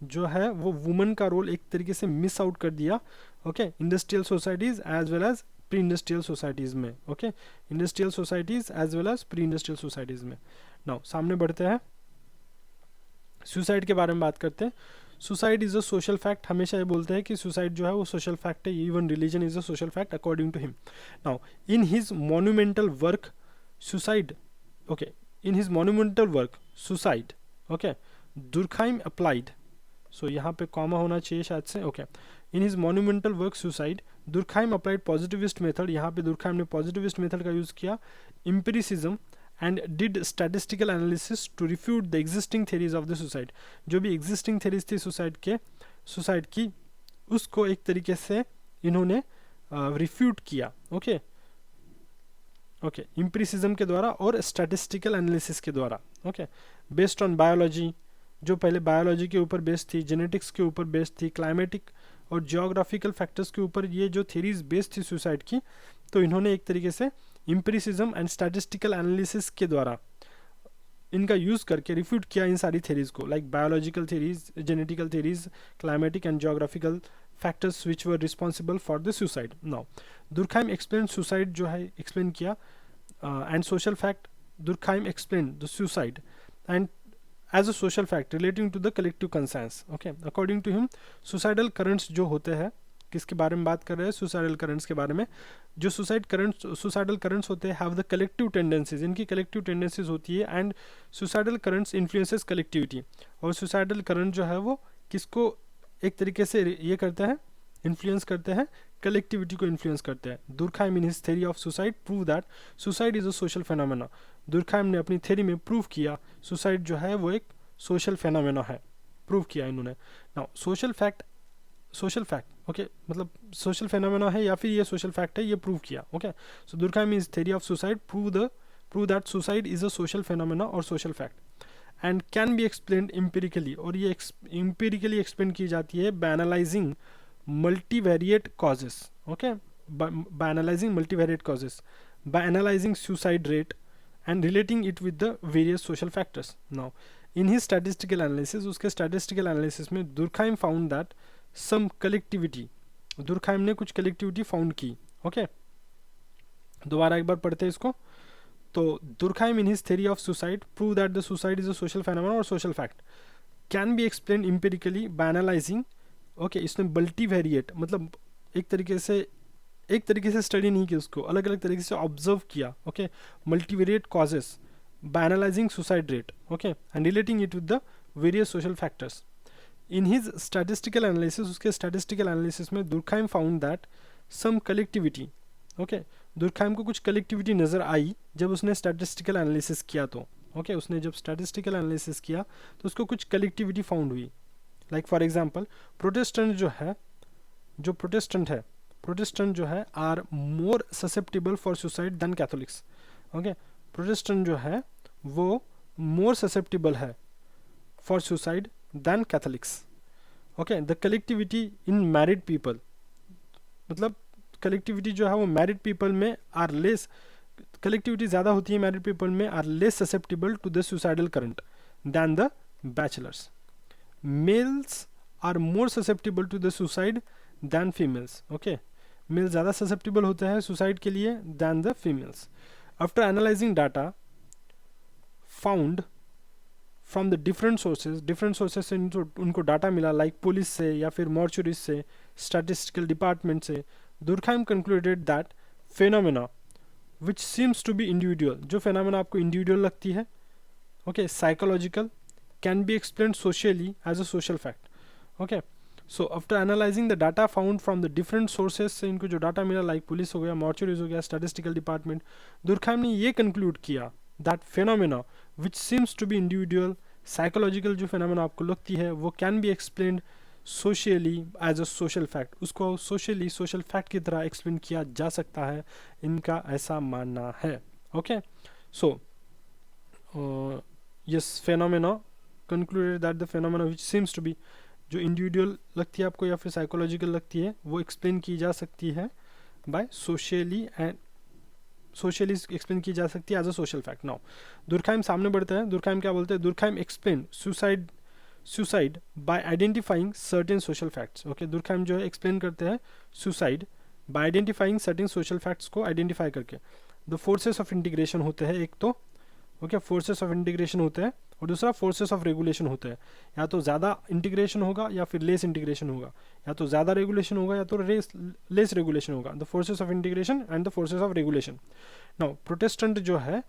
A: जो है वो वुमन का रोल एक तरीके से मिस आउट कर दिया, okay industrial societies as well as pre industrial societies में, okay industrial societies as well as pre industrial societies में. नाउ सामने बढ़ते हैं, सुसाइड के बारे में बात करते हैं. Suicide is a social fact, हमेशा ये बोलते हैं कि सुसाइड जो है वो सोशल फैक्ट है, even religion is a social fact according to him. Now in his monumental work suicide, okay in his monumental work suicide, okay Durkheim applied, so यहाँ पे कॉमा होना चाहिए शायद से, okay in his monumental work suicide Durkheim applied positivist method. यहाँ पे Durkheim ने positivist method का यूज किया, empiricism and did statistical analysis to refute the existing theories of the suicide. जो भी existing theories थी सुसाइड की उसको एक तरीके से इन्होंने रिफ्यूट किया, ओके एम्पिरिसिज्म के द्वारा और स्टैटिस्टिकल एनालिसिस के द्वारा, ओके बेस्ड ऑन बायोलॉजी, जो पहले बायोलॉजी के ऊपर बेस्ड थी, जेनेटिक्स के ऊपर बेस्ड थी, क्लाइमेटिक और जियोग्राफिकल फैक्टर्स के ऊपर ये जो थ्योरीज बेस्ड थी सुसाइड की, तो इन्होंने एक तरीके से एम्पिरिसिज्म एंड स्टैटिस्टिकल एनालिसिस के द्वारा इनका यूज करके रिफ्यूट किया इन सारी थ्योरीज को, like biological theories, genetical theories, climatic and geographical factors which were responsible for the suicide. Now Durkheim explain suicide जो है एक्सप्लेन किया and social fact. Durkheim explain the suicide and as a social fact relating to the collective consensus. Okay according to him suicidal currents जो होते हैं, किसके बारे में बात कर रहे हैं, सुसाइडल करंट्स के बारे में. जो सुसाइडल करंट्स होते हैं हैव द कलेक्टिव टेंडेंसीज, इनकी कलेक्टिव टेंडेंसीज होती है and suicidal currents influences collectivity. और सुसाइडल करंट जो है वो किसको एक तरीके से ये करते हैं, इन्फ्लुएंस करते हैं, कलेक्टिविटी को इन्फ्लुएंस करते हैं. दुर्खाइम in his theory of suicide prove that suicide is a social phenomena. दुर्खाइम ने अपनी थ्योरी में प्रूव किया सुसाइड जो है वो एक सोशल फेनोमेना है, प्रूव किया इन्होंने. नाउ सोशल फैक्ट, ओके मतलब सोशल फेनोमेना है या फिर ये सोशल फैक्ट है, ये प्रूव किया. Okay so Durkheim is theory of suicide prove that suicide is a social phenomena और social fact and can be explained empirically. और ये एम्पिरिकली एक्सप्लेन की जाती है by analysing multivariate causes. Okay by analysing multivariate causes, by analysing suicide rate and relating it with the various social factors. Now in his statistical analysis, उसके statistical analysis में Durkheim found that some collectivity, Durkheim ने कुछ collectivity found की। Okay, दोबारा एक बार पढ़ते हैं इसको। तो Durkheim in his theory of suicide prove that the suicide is a social phenomenon और social fact can be explain empirically by analysing. Okay, इसने मल्टीवेरिएट मतलब एक तरीके से स्टडी नहीं की, उसको अलग अलग तरीके से ऑब्जर्व किया। Okay, multivariate causes by analysing suicide rate. Okay, and relating it with the various social factors. In his statistical analysis, उसके स्टैटिस्टिकल एनालिसिस में Durkheim found that some collectivity. Okay, Durkheim को कुछ कलेक्टिविटी नज़र आई जब उसने statistical analysis किया। तो okay, उसने जब स्टैटिस्टिकल एनालिसिस किया तो उसको कुछ कलेक्टिविटी फाउंड हुई। लाइक फॉर एग्जांपल, प्रोटेस्टेंट जो है are more susceptible for suicide than Catholics. Okay, Protestant जो है वो मोर ससेप्टेबल है for suicide than Catholics. Okay, the collectivity in married people, मतलब कलेक्टिविटी जो है वो मैरिड पीपल में आर लेस, कलेक्टिविटी ज़्यादा होती है मैरिड पीपल में, are less susceptible to the suicidal current than the bachelors. Males are more susceptible to the suicide than females. Okay, male ज़्यादा ससेप्टेबल होते हैं सुसाइड के लिए than the females. After analysing data found from the different sources से उनको data मिला, like police से या फिर मॉर्चुरीज से, स्टैटिस्टिकल डिपार्टमेंट से। Durkheim concluded that phenomena which seems to be individual, जो फेनोमेना आपको इंडिविजुअल लगती है, okay, psychological, can be explain socially as a social fact. Okay, so after analysing the data found from the different sources से इनको जो data मिला, like police हो गया, मॉर्चुरीज हो गया, स्टैटिस्टिकल डिपार्टमेंट, दुर्खाइम ने ये कंक्लूड किया that phenomena which seems to be individual, psychological जो फेनोमेना आपको लगती है वो can be explained socially as a social fact, उसको सोशली सोशल फैक्ट की तरह एक्सप्लेन किया जा सकता है, इनका ऐसा मानना है। Okay, so yes, phenomena concluded that the phenomena which seems to be, जो इंडिविजुअल लगती है आपको या फिर साइकोलॉजिकल लगती है, वो एक्सप्लेन की जा सकती है बाय सोशली एक्सप्लेन की जा सकती है as a social fact. Now Durkheim सामने बढ़ते हैं। दुर्खाइम क्या बोलते हैं? Durkheim explain suicide by identifying certain social facts. Okay, Durkheim जो है एक्सप्लेन करते हैं suicide by identifying certain social facts को आइडेंटिफाई करके। द फोर्सेस ऑफ इंटीग्रेशन होते हैं एक तो, ओके, फोर्सेस ऑफ इंटीग्रेशन होते हैं, और दूसरा फोर्सेस ऑफ रेगुलेशन होते हैं। या तो ज़्यादा इंटीग्रेशन होगा या फिर लेस इंटीग्रेशन होगा, या तो ज़्यादा रेगुलेशन होगा या तो लेस रेगुलेशन होगा। The forces of integration and the forces of regulation. Now Protestant जो है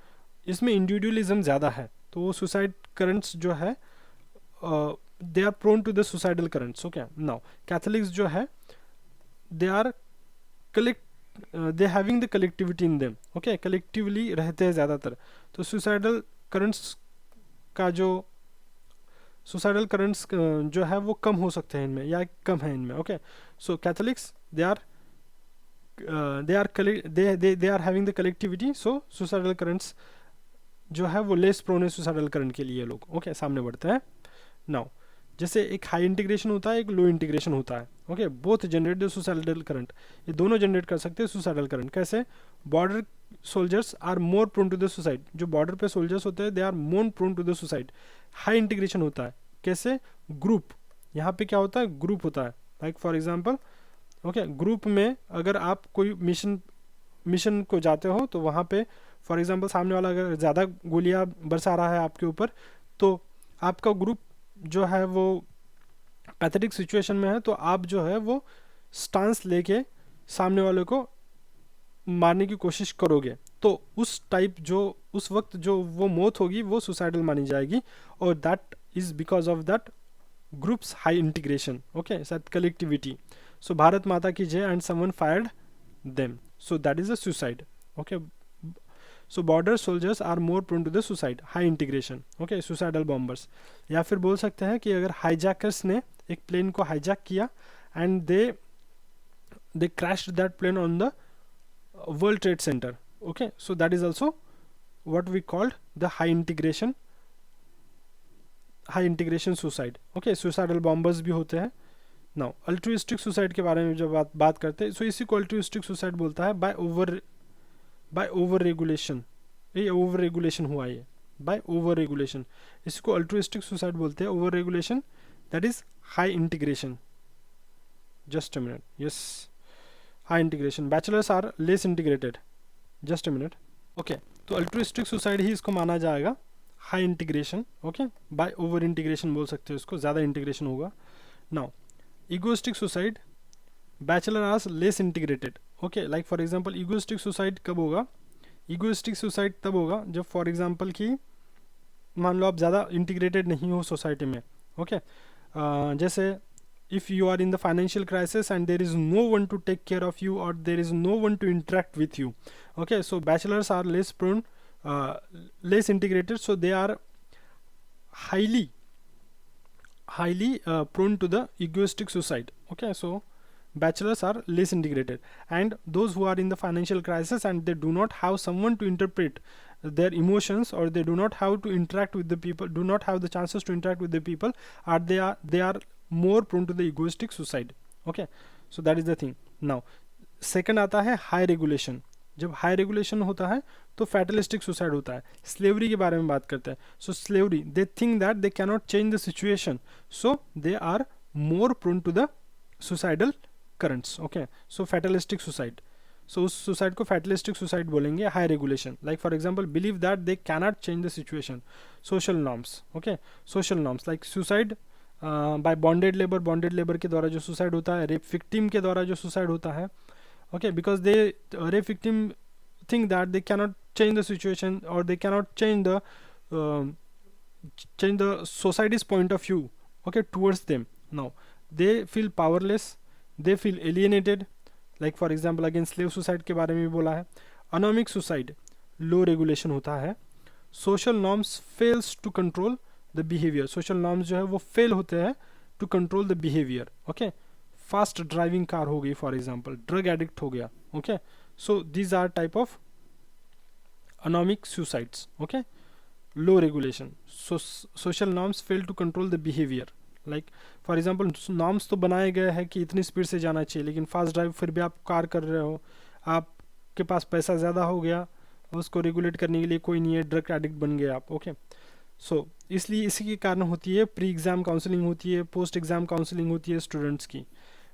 A: इसमें इंडिविजुअलिज्म ज़्यादा है, तो वो सुसाइड करंट्स जो है they are prone to the suicidal currents. Okay, now Catholics जो है they are they having the collectivity in them. Okay, collectively रहते हैं ज़्यादातर, तो सुसाइडल करंट्स का जो जो है वो कम हो सकते हैं इनमें, या कम है इनमें। Okay, so Catholics they are having the collectivity, so suicidal currents जो है वो लेस प्रोन है सुसाइडल करंट के लिए लोग। ओके, सामने बढ़ते हैं। नाउ जैसे एक हाई इंटीग्रेशन होता है, एक लो इंटीग्रेशन होता है। Okay, both generate the suicidal current, ये दोनों जनरेट कर सकते हैं सुसाइडल करंट। कैसे? Border soldiers are more prone to the suicide, जो बॉर्डर पे सोल्जर्स होते हैं they are more prone to the suicide. High integration होता है कैसे? ग्रुप, यहाँ पे क्या होता है? ग्रुप होता है। Like for example, okay, group में अगर आप कोई मिशन को जाते हो तो वहाँ पे फॉर एग्जांपल सामने वाला अगर ज़्यादा गोलियाँ बरसा रहा है आपके ऊपर, तो आपका ग्रुप जो है वो पैथेटिक सिचुएशन में है, तो आप जो है वो स्टांस लेके सामने वाले को मारने की कोशिश करोगे, तो उस टाइप जो उस वक्त जो वो मौत होगी वो सुसाइडल मानी जाएगी, और that is because of that groups high integration. Okay, such collectivity. So Bharat Mata की जय and someone fired them, so that is a suicide. Okay, so border soldiers are more prone to the suicide, high integration. Okay, suicidal bombers. या फिर बोल सकते हैं कि अगर hijackers ने एक प्लेन को हाईजैक किया and they crashed that plane on the World Trade Center. Okay, so that is also what we called the high integration suicide. Okay, suicidal bombers भी होते हैं। नाउ अल्ट्रुइस्टिक सुसाइड के बारे में जब बात करते हैं, सो इसी को अल्ट्रुइस्टिक सुसाइड बोलता है बाय ओवर रेगुलेशन। ये ओवर रेगुलेशन हुआ, ये बाय ओवर रेगुलेशन, इसको अल्ट्रुइस्टिक सुसाइड बोलते हैं। Over regulation that is high integration. just a minute. Yes, high integration. Bachelors are less integrated. Just a minute. Okay, तो altruistic suicide ही इसको माना जाएगा high integration. Okay, by over integration बोल सकते हो इसको, ज़्यादा इंटीग्रेशन होगा. Now egoistic suicide, bachelor are less integrated. Okay, like for example egoistic suicide कब होगा? इगोइस्टिक सुसाइड तब होगा जब फॉर एग्जांपल कि मान लो आप ज़्यादा इंटीग्रेटेड नहीं हो सोसाइटी में. ओके, जैसे if you are in the financial crisis and there is no one to take care of you or there is no one to interact with you. Okay, so bachelors are less prone, less integrated, so they are highly prone to the egoistic suicide. Okay, so bachelors are less integrated, and those who are in the financial crisis and they do not have someone to interpret their emotions, or they do not have to interact with the people, do not have the chances to interact with the people, are they are more prone to the egoistic suicide. Okay, so that is the thing. Now second आता है high regulation. जब high regulation होता है तो fatalistic suicide होता है. Slavery के बारे में बात करते हैं. So slavery, they think that they cannot change the situation, so they are more prone to the suicidal currents. Okay, so fatalistic suicide, so उस सुसाइड को फैटलिस्टिक सुसाइड बोलेंगे. High regulation, like for example believe that they cannot change the situation. Social norms. Okay, social norms like suicide by bonded labour के द्वारा जो suicide होता है, rape victim के द्वारा जो सुसाइड होता है. Okay, because they rape victim think that they cannot change the situation, or they cannot change the society's point of view, okay, towards them. Now they feel powerless, they feel alienated. Like for example again slave suicide के बारे में भी बोला है. Anomic suicide, low regulation होता है. Social norms fails to control the behavior. Social norms जो है वो fail होते हैं to control the behavior. Okay, fast driving car हो गई फॉर एग्जांपल, ड्रग एडिक्ट हो गया. Okay, so these are type of anomic suicides. Okay, low regulation, social norms fail to control the behaviour. Like for example norms तो बनाए गए हैं कि इतनी स्पीड से जाना चाहिए, लेकिन फास्ट ड्राइव फिर भी आप कार कर रहे हो, आपके पास पैसा ज़्यादा हो गया, उसको रेगुलेट करने के लिए कोई नहीं है, ड्रग एडिक्ट बन गए आप. ओके, सो इसलिए इसी के कारण होती है प्री एग्ज़ाम काउंसलिंग होती है, पोस्ट एग्ज़ाम काउंसलिंग होती है स्टूडेंट्स की.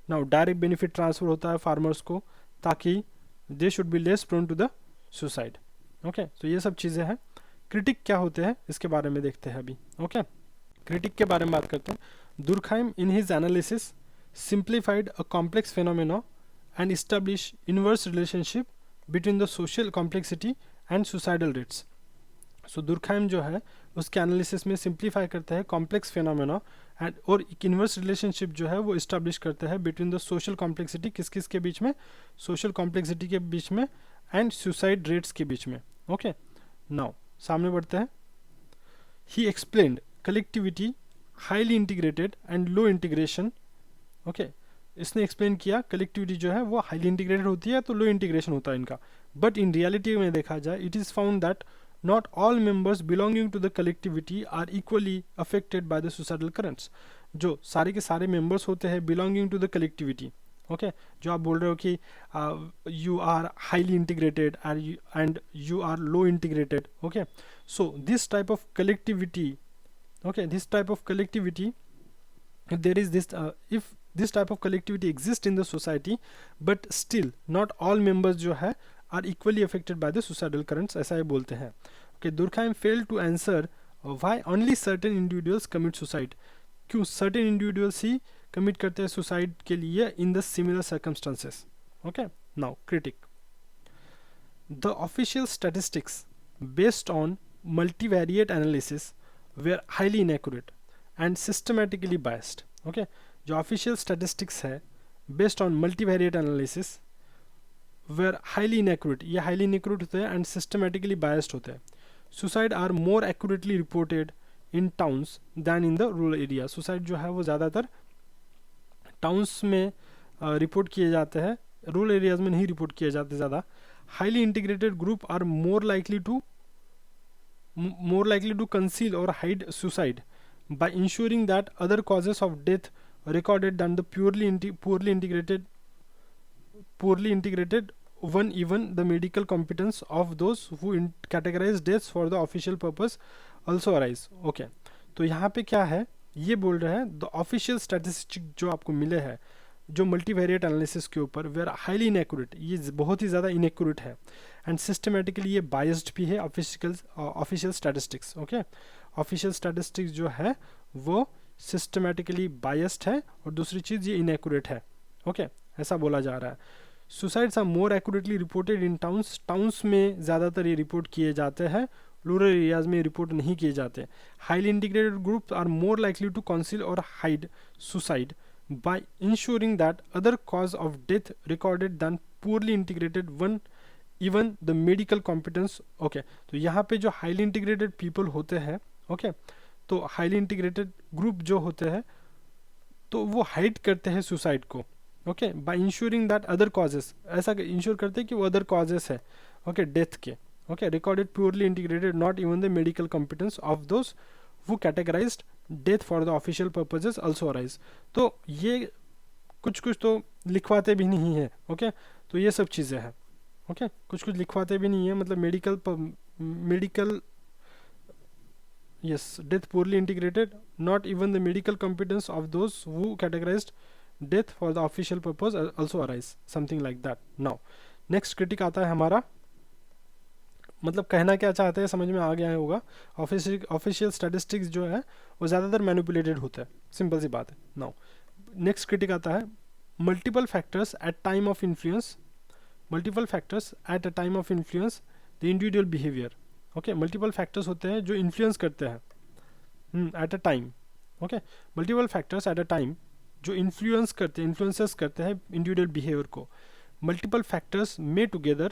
A: नाउ डायरेक्ट बेनिफिट ट्रांसफ़र होता है फार्मर्स को, ताकि they should be less prone to the suicide. Okay, तो ये सब चीज़ें हैं. क्रिटिक क्या होते हैं इसके बारे में देखते हैं अभी. ओके, क्रिटिक के बारे में बात करते हैं. दुर्खाइम in his analysis simplified a complex phenomena and establish inverse relationship between the social complexity and suicidal rates. सो दुर्खाइम जो है उसके एनालिसिस में सिंप्लीफाई करता है कॉम्प्लेक्स फेनोमेना एंड और एक इन्वर्स रिलेशनशिप जो है वो इस्टेब्लिश करता है बिटवीन द सोशल कॉम्प्लेक्सिटी, किस किस के बीच में, सोशल कॉम्प्लेक्सिटी के बीच में एंड सुसाइड रेट्स के बीच में. ओके, नाउ सामने बढ़ते हैं. ही explained collectivity highly integrated and low integration. Okay, इसने एक्सप्लेन किया कलेक्टिविटी जो है वो हाईली इंटीग्रेटेड होती है तो लो इंटीग्रेशन होता है इनका. बट इन रियलिटी में देखा जाए it is found that not all members belonging to the collectivity are equally affected by the suicidal currents. जो सारे के सारे members होते हैं belonging to the collectivity. Okay, जो आप बोल रहे हो कि you are highly integrated and you are low integrated. Okay, so this type of collectivity, okay, this type of collectivity, if there is this if this type of collectivity exists in the society, but still not all members जो है are equally affected by the suicidal currents, ऐसा ये बोलते हैं. Okay, Durkheim failed to answer why only certain individuals commit suicide. क्यों certain individuals ही commit करते हैं suicide के लिए in the similar circumstances. Okay, now critic. The official statistics based on multivariate analysis were highly inaccurate and systematically biased. Okay, जो official statistics है based on multivariate analysis were highly inaccurate, ये highly inaccurate होते हैं and systematically biased होते हैं. Suicide are more accurately reported in towns than in the rural area. Suicide जो है वो ज़्यादातर टाउन्स में रिपोर्ट किए जाते हैं, रूरल एरियाज में नहीं रिपोर्ट किए जाते ज़्यादा. Highly integrated group are more likely to conceal और hide suicide by ensuring that other causes of death recorded than the poorly integrated one. Even the medical competence of those who categorize deaths for the official purpose also arise. Okay, तो यहाँ पे क्या है ये बोल रहे हैं the official statistic जो आपको मिले हैं जो मल्टीवेरिएट एनालिसिस के ऊपर वेयर हाईली इनएक्यूरेट, ये बहुत ही ज़्यादा इनएक्यूरेट है, एंड सिस्टमेटिकली ये बायस्ड भी है official statistics. Okay, official statistics जो है वो सिस्टमेटिकली बायस्ड है, और दूसरी चीज़ ये इनएक्यूरेट है। ओके, ऐसा बोला जा रहा है। Suicides are more accurately reported in towns, towns में ज़्यादातर ये रिपोर्ट किए जाते हैं, रूरल एरियाज में रिपोर्ट नहीं किए जाते। Highly integrated groups are more likely to conceal और hide suicide by ensuring that other cause of death recorded than poorly integrated one, even the medical competence। okay, तो यहाँ पे जो highly integrated people होते हैं, okay, तो highly integrated group जो होते हैं तो वो हाइड करते हैं सुसाइड को। Okay, by ensuring that other causes, ऐसा इंश्योर करते हैं कि वो अदर कॉजेस है ओके डेथ के। Okay, recorded purely integrated not even the medical competence of those वो categorised death for the official purposes also arise. तो ये कुछ कुछ तो लिखवाते भी नहीं है। ओके, तो ये सब चीज़ें हैं। ओके, कुछ कुछ लिखवाते भी नहीं है, मतलब medical yes, death poorly integrated not even the medical competence of those who categorized death for the official purpose also arise, something like that। now next critic आता है हमारा, मतलब कहना क्या चाहते हैं समझ में आ गया होगा। ऑफिशियल स्टैटिस्टिक्स जो है वो ज़्यादातर मैनिपुलेटेड होता है, सिंपल सी बात है। नाउ नेक्स्ट क्रिटिक आता है multiple factors at time of influence, multiple factors at a time of influence the individual behaviour. Okay, multiple factors होते हैं जो इन्फ्लुएंस करते हैं at a time. Okay, multiple factors at a time जो influences करते हैं इंडिविजुअल बिहेवियर को। Multiple factors में टुगेदर,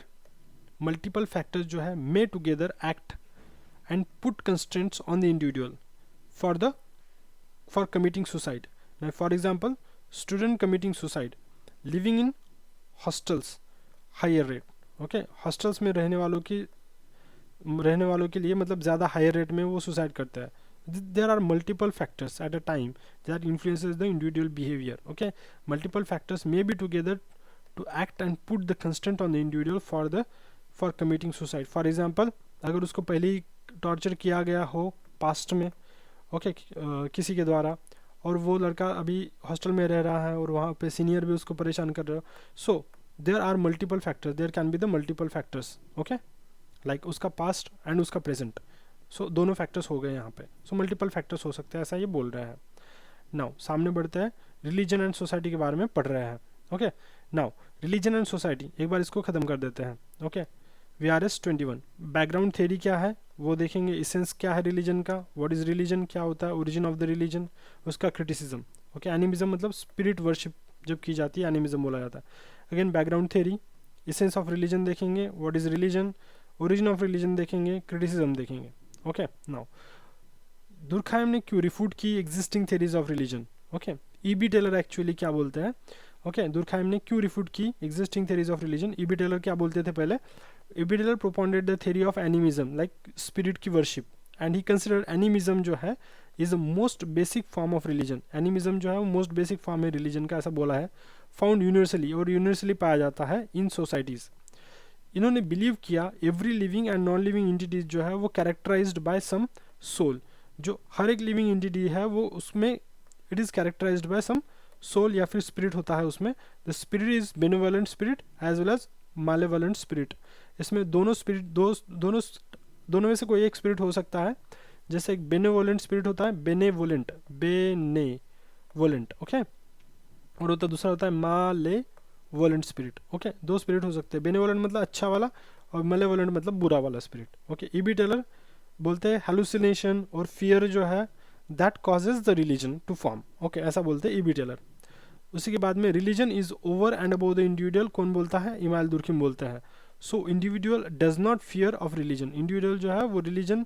A: मल्टीपल फैक्टर्स जो है may together act and put constraints on the individual for committing suicide. For example, student committing suicide, living in hostels, higher rate. Okay, hostels में रहने वालों के लिए मतलब ज़्यादा हायर रेट में वो सुसाइड करता है। There are multiple factors at a time that influences the individual behaviour. Okay, multiple factors may be together to act and put the constraint on the individual for committing suicide. For example, अगर उसको पहले ही torture किया गया हो past में okay किसी के द्वारा, और वो लड़का अभी हॉस्टल में रह रहा है और वहाँ पे सीनियर भी उसको परेशान कर रहे हो, so there are multiple factors, there can be the multiple factors. Okay, like उसका पास्ट एंड उसका प्रेजेंट, सो दोनों फैक्टर्स हो गए यहाँ पे, सो मल्टीपल फैक्टर्स हो सकते हैं, ऐसा ये बोल रहा है। नाउ सामने बढ़ते हैं, रिलीजन एंड सोसाइटी के बारे में पढ़ रहे हैं। Okay, now religion and society, एक बार इसको ख़त्म कर देते हैं। ओके, VRS 21 बैकग्राउंड थ्योरी क्या है वो देखेंगे, इसेंस क्या है रिलीजन का, व्हाट इज़ रिलीजन क्या होता है, ओरिजिन ऑफ द रिलीजन, उसका क्रिटिसिज्म। ओके, एनिमिज्म मतलब स्पिरिट वर्शिप जब की जाती है एनिमिज्म बोला जाता है। Again background theory, essence of religion देखेंगे, what is religion, origin of religion देखेंगे, क्रिटिसिज्म देखेंगे। ओके, नाउ दुर्खाइम ने क्यों रिफूट की existing theories of religion. Okay, E.B. Tylor actually क्या बोलते हैं। ओके, दुर्खाइम ने क्यों रिफूट की existing theories of religion. E.B. Tylor क्या बोलते थे पहले, E.B. Tylor propounded the theory of animism like spirit की worship, and he considered animism जो है is the most basic form of religion. Animism जो है वो मोस्ट बेसिक फॉर्म है रिलीजन का, ऐसा बोला है। फाउंड यूनिवर्सली, और यूनिवर्सली पाया जाता है इन सोसाइटीज़। इन्होंने बिलीव किया every living and non living entities जो है वो कैरेक्टराइज्ड बाय सम सोल, जो हर एक लिविंग एंटिटी है वो उसमें it is characterised by some soul या फिर स्पिरिट होता है उसमें। The spirit is benevolent spirit as well as malevolent spirit. इसमें दोनों स्पिरिट दोनों में से कोई एक स्पिरिट हो सकता है, जैसे एक बेनेवोलेंट स्पिरिट होता है, बेनेवोलेंट ओके, और होता दूसरा होता है मालेवोलेंट स्पिरिट। ओके, दो स्पिरिट हो सकते हैं, बेनेवोलेंट मतलब अच्छा वाला और मालेवोलेंट मतलब बुरा वाला स्पिरिट। Okay, E.B. टेलर बोलते हैं हेलुसिनेशन और फियर जो है that causes the religion to form. Okay, ऐसा बोलते हैं E.B. टेलर। उसी के बाद में religion is over and above the individual कौन बोलता है, इमाइल दुर्खिम बोलते हैं। So individual does not fear of religion, individual जो है वो रिलीजन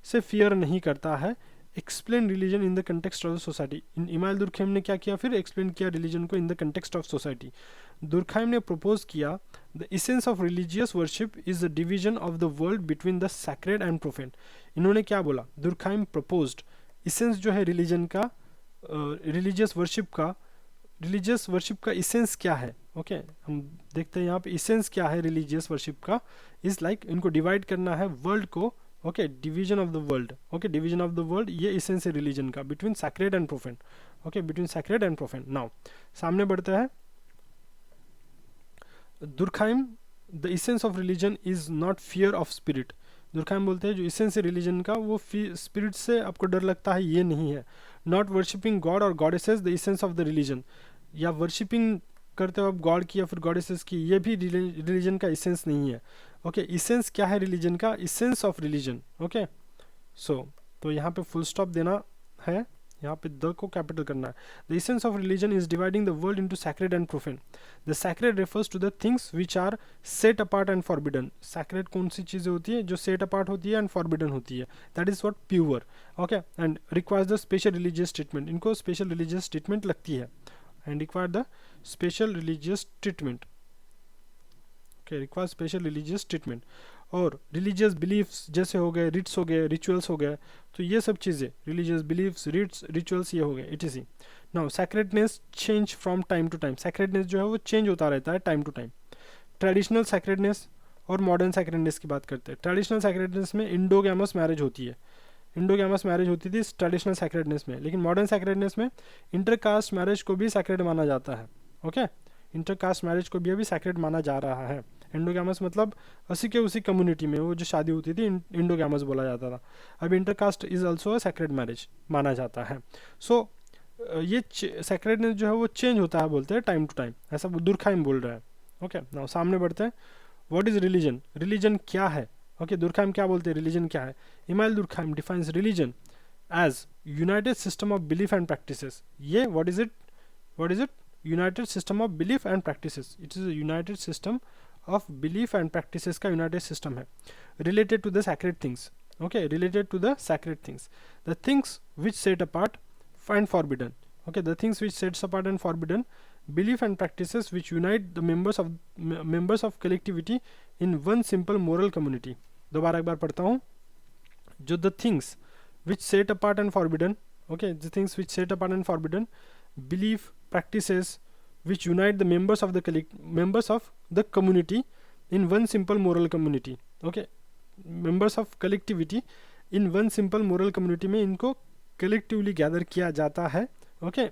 A: से फियर नहीं करता है। Explain religion in the context of the society, Emile Durkheim ने क्या किया फिर एक्सप्लेन किया रिलीजन को in the context of society. दुर्खाइम ने प्रपोज किया the essence of religious worship is the division of the world between the sacred and profane. इन्होंने क्या बोला, दुर्खाइम प्रपोज्ड इसेंस जो है रिलीजन का, रिलीजियस वर्शिप का इसेंस क्या है। ओके, हम देखते हैं यहाँ पे इसेंस क्या है रिलीजियस वर्शिप का, इज लाइक इनको डिवाइड करना है वर्ल्ड को okay, division of the world, okay, division of the world, ये इसेंस है रिलीजन का, between sacred and profane, okay, between sacred and profane. Now सामने बढ़ता है दुर्खाइम, the essence of religion is not fear of spirit. दुर्खाइम बोलते हैं जो essence है रिलीजन का वो स्पिरिट से आपको डर लगता है ये नहीं है। नॉट वर्शिपिंग गॉड और goddesses the essence of the religion, या वर्शिपिंग करते हो आप गॉड की या फिर गॉडेसेस की, ये भी रिलीजन का इसेंस नहीं है। ओके, इसेंस क्या है रिलीजन का? Essence of religion. ओके, सो तो यहाँ पे फुल स्टॉप देना है, यहाँ पे द को कैपिटल करना है। The essence of religion is dividing the world into sacred and profane. The sacred refers to the things which are set apart and forbidden. Sacred कौन सी चीज़ें होती है? जो सेट अपार्ट होती है एंड फॉरबिडन होती है, that is what pure. Okay, and requires the special religious treatment, इनको स्पेशल रिलीजियस ट्रीटमेंट लगती है, and require the special religious treatment. Okay, require special religious treatment. और रिलीजियस बिलीफ्स जैसे हो गए, रिट्स हो गए, रिचुअल्स हो गए, तो ये सब चीज़ें रिलीजियस बिलीफ्स, रिट्स, रिचुअल्स ये हो गए, इट इज ही। Now sacredness change from time to time, sacredness जो है वो चेंज होता रहता है time to time. Traditional sacredness और मॉडर्न सैक्रेडनेस की बात करते हैं। ट्रेडिशनल सैक्रेडनेस में इंडोगैमस मैरिज होती है, इंडोगैमस मैरिज होती थी ट्रेडिशनल सैक्रेडनेस में, लेकिन मॉडर्न सैक्रेडनेस में इंटरकास्ट मैरिज को भी सैक्रेड माना जाता है। ओके, इंटरकास्ट मैरिज को भी अभी सैक्रेड माना जा रहा है। इंडोगैमस मतलब उसी के उसी कम्युनिटी में वो जो शादी होती थी इंडोगैमस बोला जाता था। अब intercaste is also a sacred marriage माना जाता है। सो ये सैक्रेडनेस जो है वो चेंज होता है बोलते हैं टाइम टू टाइम, ऐसा दुर्खाइम बोल रहा है। ओके, नाउ सामने बढ़ते हैं। What is religion? रिलीजन क्या है? ओके, दुर्खाइम क्या बोलते हैं रिलीजन क्या है? Emile Durkheim defines religion as united system of belief and practices. ये what is it? What is it? United system of belief and practices. It is a united system of belief and practices का united system है, related to the sacred things. Okay, related to the sacred things, the things which set apart and forbidden. Okay, the things which sets apart and forbidden, belief and practices which unite the members of collectivity in one simple moral community. दोबारा एक बार पढ़ता हूँ। जो the things which set apart and forbidden, okay, the things which set apart and forbidden, belief, practices which unite the members of the community in one simple moral community. Okay, members of collectivity in one simple moral community में इनको collectively gather किया जाता है। Okay,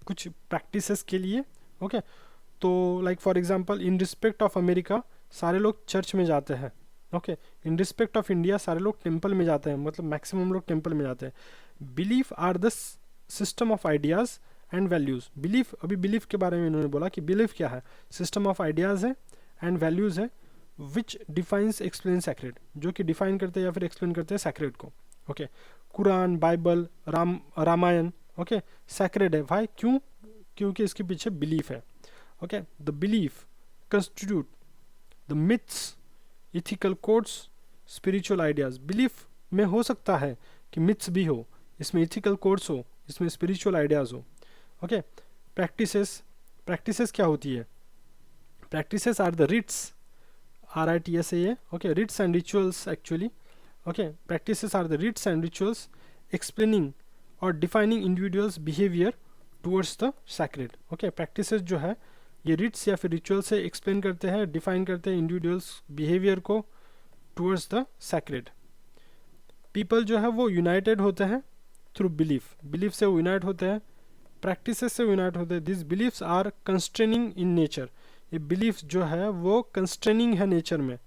A: कुछ practices के लिए। Okay, तो like for example in respect of America सारे लोग चर्च में जाते हैं। Okay, in respect of India सारे लोग टेंपल में जाते हैं, मतलब मैक्सिमम लोग टेंपल में जाते हैं। Belief are the system of ideas and values. Belief, अभी बिलीफ के बारे में इन्होंने बोला कि बिलीफ क्या है? सिस्टम ऑफ आइडियाज़ है एंड वैल्यूज़ है, विच डिफाइंस एक्सप्लेन सैक्रेड, जो कि डिफाइन करते हैं या फिर एक्सप्लेन करते हैं सैक्रेड को। Okay, Quran, Bible, Ramayana, okay, sacred है। भाई क्यों? क्योंकि इसके पीछे बिलीफ है। Okay, the belief constitute the myths, ethical codes, spiritual ideas. Belief में हो सकता है कि मिथ्स भी हो, इसमें इथिकल कोड्स हो, इसमें स्पिरिचुअल आइडियाज हो। ओके, प्रैक्टिसेस, प्रैक्टिसेस क्या होती है? Practices are the rites, RITS, okay, rites and rituals actually. Okay, practices are the rites and rituals explaining or defining individuals' behavior towards the sacred. Okay, practices जो है ये rites या फिर rituals से explain करते हैं, define करते हैं individuals behavior को towards the sacred. People जो है वो united होते हैं through belief, belief से वो unite होते हैं, practices से unite होते हैं। These beliefs are constraining in nature. ये beliefs जो है वो constraining है nature में,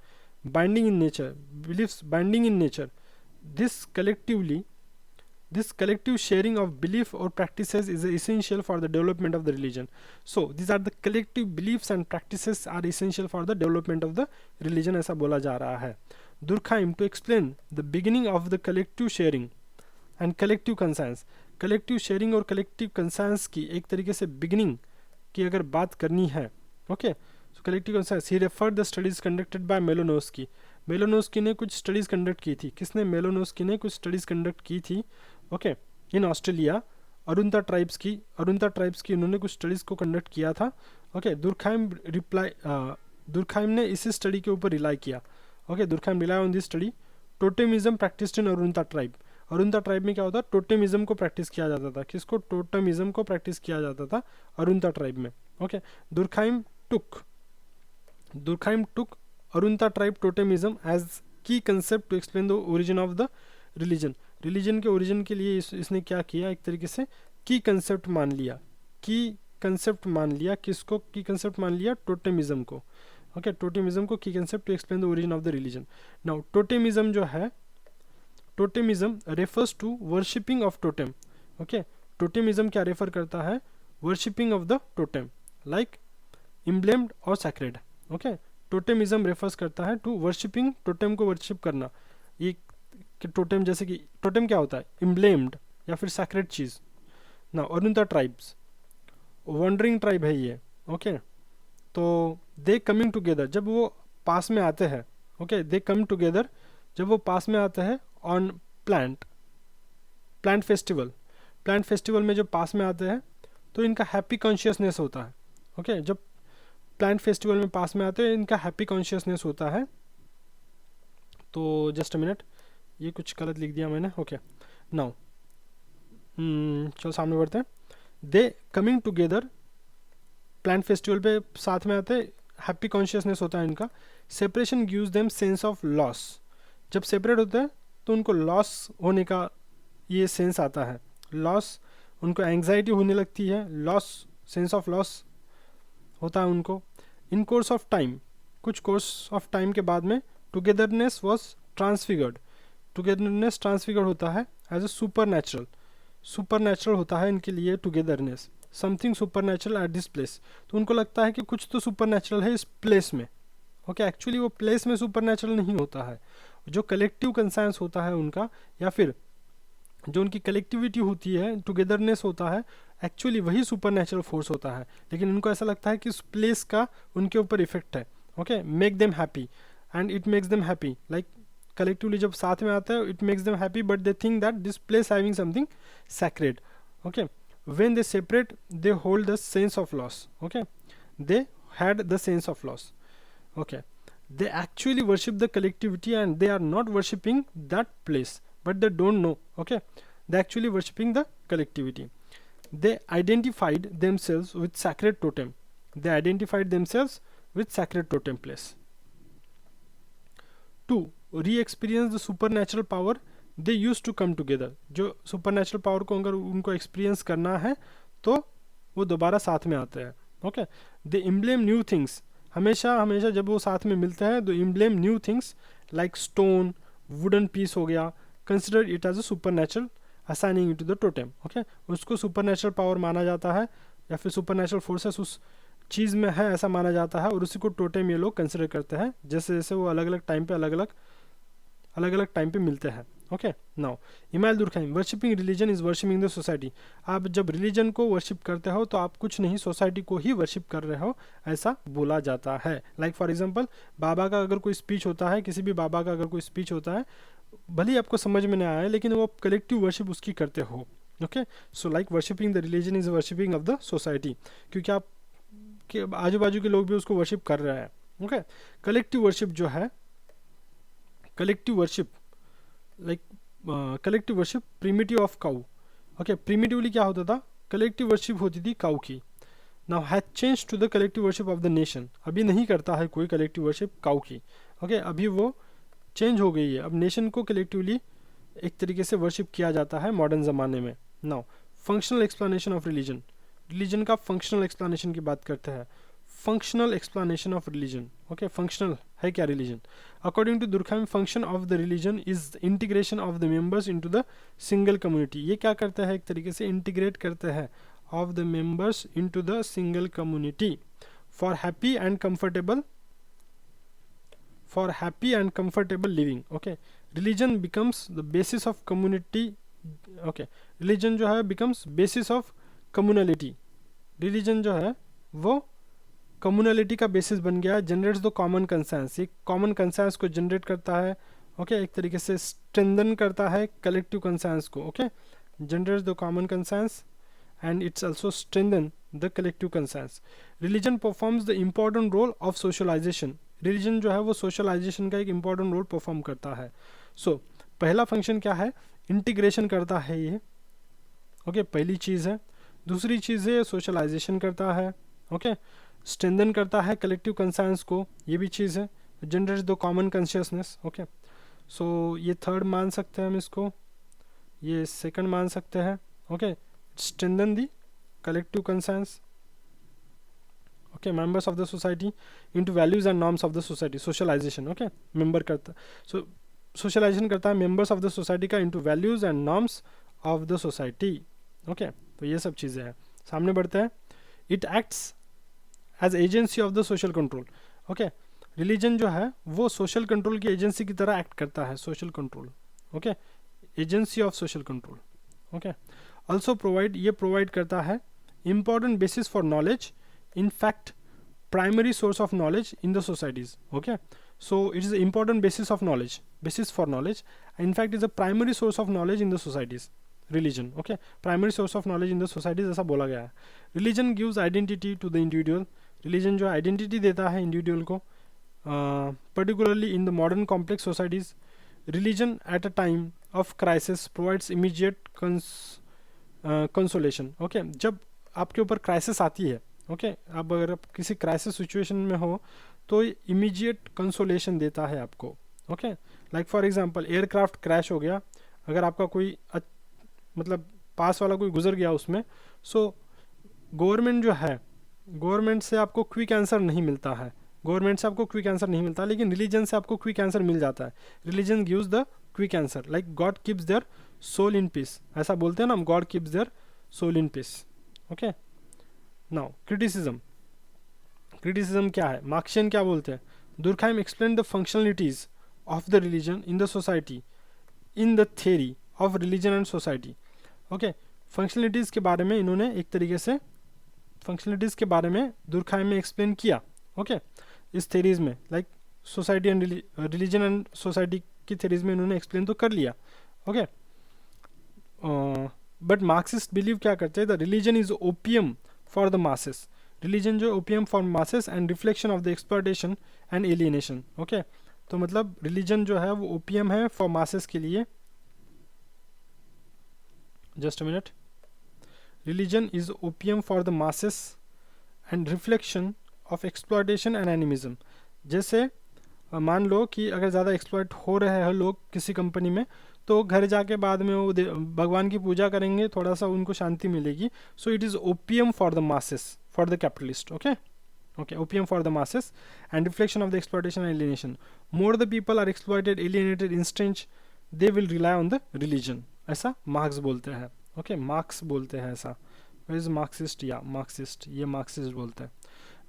A: binding in nature, beliefs binding in nature. This collective sharing of belief or practices is essential for the development of the religion. So these are the collective beliefs and practices are essential for the development of the religion, ऐसा बोला जा रहा है। Durkheim to explain the beginning of the collective sharing and collective conscience. collective sharing और collective conscience की एक तरीके से beginning की अगर बात करनी है, okay, so collective conscience, he referred the studies conducted by Malinowski. मेलोनोस्की ने कुछ स्टडीज़ कंडक्ट की थी। किसने? मेलोनोस्की ने कुछ स्टडीज़ कंडक्ट की थी, ओके, इन ऑस्ट्रेलिया। अरुंता ट्राइब्स की उन्होंने कुछ स्टडीज़ को कंडक्ट किया था। ओके, दुर्खाइम ने इसी स्टडी के ऊपर रिलाई किया। Okay, Durkheim rely on this study. Totemism practised in Arunta tribe. Arunta tribe में क्या होता है? टोटेमिज्म को प्रैक्टिस किया जाता था। किसको? टोटेमिज्म को प्रैक्टिस किया जाता था अरुंता ट्राइब में। Okay, Durkheim took Arunta tribe totemism as की concept to explain the origin of the religion. Religion के ओरिजिन के लिए इसने क्या किया, एक तरीके से की कंसेप्ट मान लिया। की कंसेप्ट मान लिया, किसको की कंसेप्ट मान लिया? टोटेमिज्म को। ओके, टोटेमिज्म को की concept to explain the origin of the religion. Now totemism जो है, totemism refers to worshipping of totem. Okay, totemism क्या रेफर करता है? Worshipping of the totem like emblemed और सैक्रेड। ओके, टोटेमिज्म रेफर्स करता है टू वर्शिपिंग, टोटेम को worship करना। ये टोटेम, जैसे कि टोटेम क्या होता है? इम्ब्लेम्ड या फिर सैक्रेड चीज ना। ओरुंता ट्राइब्स वॉन्डरिंग ट्राइब है ये। ओके, तो दे कमिंग टुगेदर, जब वो पास में आते हैं। ओके, दे कम टुगेदर, जब वो पास में आते हैं ऑन प्लांट फेस्टिवल में जब पास में आते हैं तो इनका हैप्पी कॉन्शियसनेस होता है। ओके, जब प्लांट फेस्टिवल में पास में आते हैं इनका हैप्पी कॉन्शियसनेस होता है। तो जस्ट अ मिनट, ये कुछ गलत लिख दिया मैंने। ओके, नाउ चलो सामने बढ़ते हैं। They coming together, plant festival पे साथ में आते, हैप्पी कॉन्शियसनेस होता है इनका। Separation gives them sense of loss, जब सेपरेट होते हैं तो उनको लॉस होने का ये सेंस आता है। लॉस, उनको एंग्जाइटी होने लगती है, लॉस, सेंस ऑफ लॉस होता है उनको। इन कोर्स ऑफ टाइम, कुछ कोर्स ऑफ टाइम के बाद में togetherness was transfigured, togetherness transfigured होता है एज ए सुपर नेचुरल होता है इनके लिए togetherness. Something super natural at this place, तो उनको लगता है कि कुछ तो सुपर नेचुरल है इस प्लेस में। ओके, एक्चुअली वो प्लेस में सुपर नेचुरल नहीं होता है, जो कलेक्टिव कंसेंस होता है उनका, या फिर जो उनकी कलेक्टिविटी होती है, टुगेदरनेस होता है, एक्चुअली वही सुपर नेचुरल फोर्स होता है। लेकिन उनको ऐसा लगता है कि उस प्लेस का उनके ऊपर इफेक्ट है। Okay, make them happy and it makes them happy, like collectively जब साथ में आता है it makes them happy, but they think that this place having something sacred. Okay, when they separate they hold the sense of loss. Okay, they had the sense of loss. Okay, they actually worship the collectivity and they are not worshipping that place, but they don't know. Okay, they actually worshipping the collectivity. They identified themselves with sacred totem. They identified themselves with sacred totem place. To re-experience the supernatural power, they used to come together. जो supernatural power को अगर उनको experience करना है तो वो दोबारा साथ में आते हैं। Okay, they emblem new things, हमेशा जब वो साथ में मिलते हैं, दो emblem new things like stone, wooden piece हो गया, consider it as a super natural, assigning it to the totem. Okay, उसको सुपर नेचुरल पावर माना जाता है या फिर सुपर नेचुरल फोर्सेस उस चीज़ में है ऐसा माना जाता है, और उसी को टोटेम ये लोग कंसिडर करते हैं, जैसे जैसे वो अलग अलग टाइम पे मिलते हैं। Okay, now Emile Durkheim, worshipping religion is worshipping the society. आप जब रिलीजन को वर्शिप करते हो तो आप कुछ नहीं, सोसाइटी को ही वर्शिप कर रहे हो, ऐसा बोला जाता है। लाइक फॉर एग्जांपल, बाबा का अगर कोई स्पीच होता है, किसी भी बाबा का अगर कोई स्पीच होता है, भले ही आपको समझ में ना आए लेकिन वो आप कलेक्टिव वर्शिप उसकी करते हो। Okay, so like worshipping the religion is worshipping of the society, क्योंकि आप के आजू बाजू के लोग भी उसको वर्शिप कर रहे हैं। ओके, कलेक्टिव वर्शिप जो है, collective worship like collective worship primitive of cow. Okay, primitively क्या होता था? कलेक्टिव वर्शिप होती थी काउ की। Now has change to the collective worship of the nation, अभी नहीं करता है कोई कलेक्टिव वर्शिप काउ की। ओके, अभी वो चेंज हो गई है, अब नेशन को कलेक्टिवली एक तरीके से वर्शिप किया जाता है मॉडर्न ज़माने में। Now functional explanation of religion, religion का फंक्शनल एक्सप्लेनेशन की बात करते हैं। Functional explanation of religion. Okay, functional है क्या religion? According to Durkheim, function of the religion is integration of the members into the single community. ये क्या करता है? एक तरीके से इंटीग्रेट करते हैं of the members into the single community for happy and comfortable living. Okay, religion becomes the basis of community. Okay, religion जो है बिकम्स बेसिस ऑफ कम्युनलिटी। रिलीजन जो है वो कम्युनलिटी का बेसिस बन गया, जनरेट्स द कॉमन कंसेंस, ये कॉमन कंसेंस को जनरेट करता है। ओके, एक तरीके से स्ट्रेंथन करता है कलेक्टिव कंसेंस को। Okay, generates the common conscience and it's also strengthen the collective consensus. Religion performs the important role of socialisation, religion जो है वो सोशलाइजेशन का एक इम्पॉर्टेंट रोल परफॉर्म करता है। सो पहला फंक्शन क्या है? इंटीग्रेशन करता है ये। ओके, पहली चीज़ है। दूसरी चीज़ है सोशलाइजेशन करता है। ओके, स्ट्रेंथन करता है कलेक्टिव कंसेंस को, ये भी चीज़ है। Generates the common consciousness. Okay, so ये थर्ड मान सकते हैं हम इसको, ये सेकंड मान सकते हैं। Okay, strengthen the collective consensus. Okay, members of the society into values and norms of the society, socialisation. Okay, member करता, सो सोशलाइजेशन करता है मेंबर्स ऑफ द सोसाइटी का into values and norms of the society. Okay, तो ये सब चीज़ें हैं। सामने बढ़ते हैं। It acts as agency of the social control. Okay, religion जो है वो सोशल कंट्रोल की एजेंसी की तरह एक्ट करता है, social control. Okay, agency of social control. Okay, also provide, ये प्रोवाइड करता है important basis for knowledge, in fact primary source of knowledge in the societies. Okay, so it is an important basis of knowledge, basis for knowledge, in fact is a primary source of knowledge in the societies, religion। okay, primary source of knowledge in the societies ऐसा बोला गया है। religion gives identity to the individual, religion जो identity देता है individual को, particularly in the modern complex societies, religion at a time of crisis provides immediate consolation। okay, जब आपके ऊपर crisis आती है, ओके अब अगर आप किसी क्राइसिस सिचुएशन में हो तो इमीडिएट कंसोलेशन देता है आपको। Okay, like for example aircraft crash हो गया, अगर आपका कोई मतलब पास वाला कोई गुजर गया उसमें, सो गवर्नमेंट जो है, गवर्नमेंट से आपको क्विक आंसर नहीं मिलता है, गवर्नमेंट से आपको क्विक आंसर नहीं मिलता, लेकिन रिलीजन से आपको क्विक आंसर मिल जाता है। Religion gives the quick answer, like God keeps their soul in peace, ऐसा बोलते हैं ना हम, God keeps their soul in peace. Okay, now criticism, criticism क्या है, मार्क्सियन क्या बोलते हैं? Durkheim explain the functionalities of the religion in the society in the theory of religion and society. Okay, functionalities के बारे में इन्होंने एक तरीके से फंक्शनलिटीज के बारे में दुर्खाइम में एक्सप्लेन किया। ओके, इस थ्योरीज में like society and religion and society की थ्योरीज में इन्होंने एक्सप्लेन तो कर लिया। ओके, बट मार्क्सिस्ट बिलीव क्या करते हैं? The religion is opium for the masses, religion जो opium for masses and reflection of the exploitation and alienation. Okay, तो मतलब रिलीजन जो है वो ओपियम है फॉर मासेस के लिए। Just a minute, religion is opium for the masses and reflection of exploitation and animism. जैसे मान लो कि अगर ज़्यादा एक्सप्लॉयट हो रहे हैं लोग किसी कंपनी में, तो घर जाके बाद में वो भगवान की पूजा करेंगे, थोड़ा सा उनको शांति मिलेगी। So it is opium for the masses, for the capitalist. Okay, okay, opium for the masses and reflection of the exploitation and alienation. More the people are exploited, alienated, estranged, they will rely on the religion, ऐसा Marx बोलते हैं। ओके, Marx बोलते हैं ऐसा, is Marxist या Marxist, ये Marxist बोलते हैं।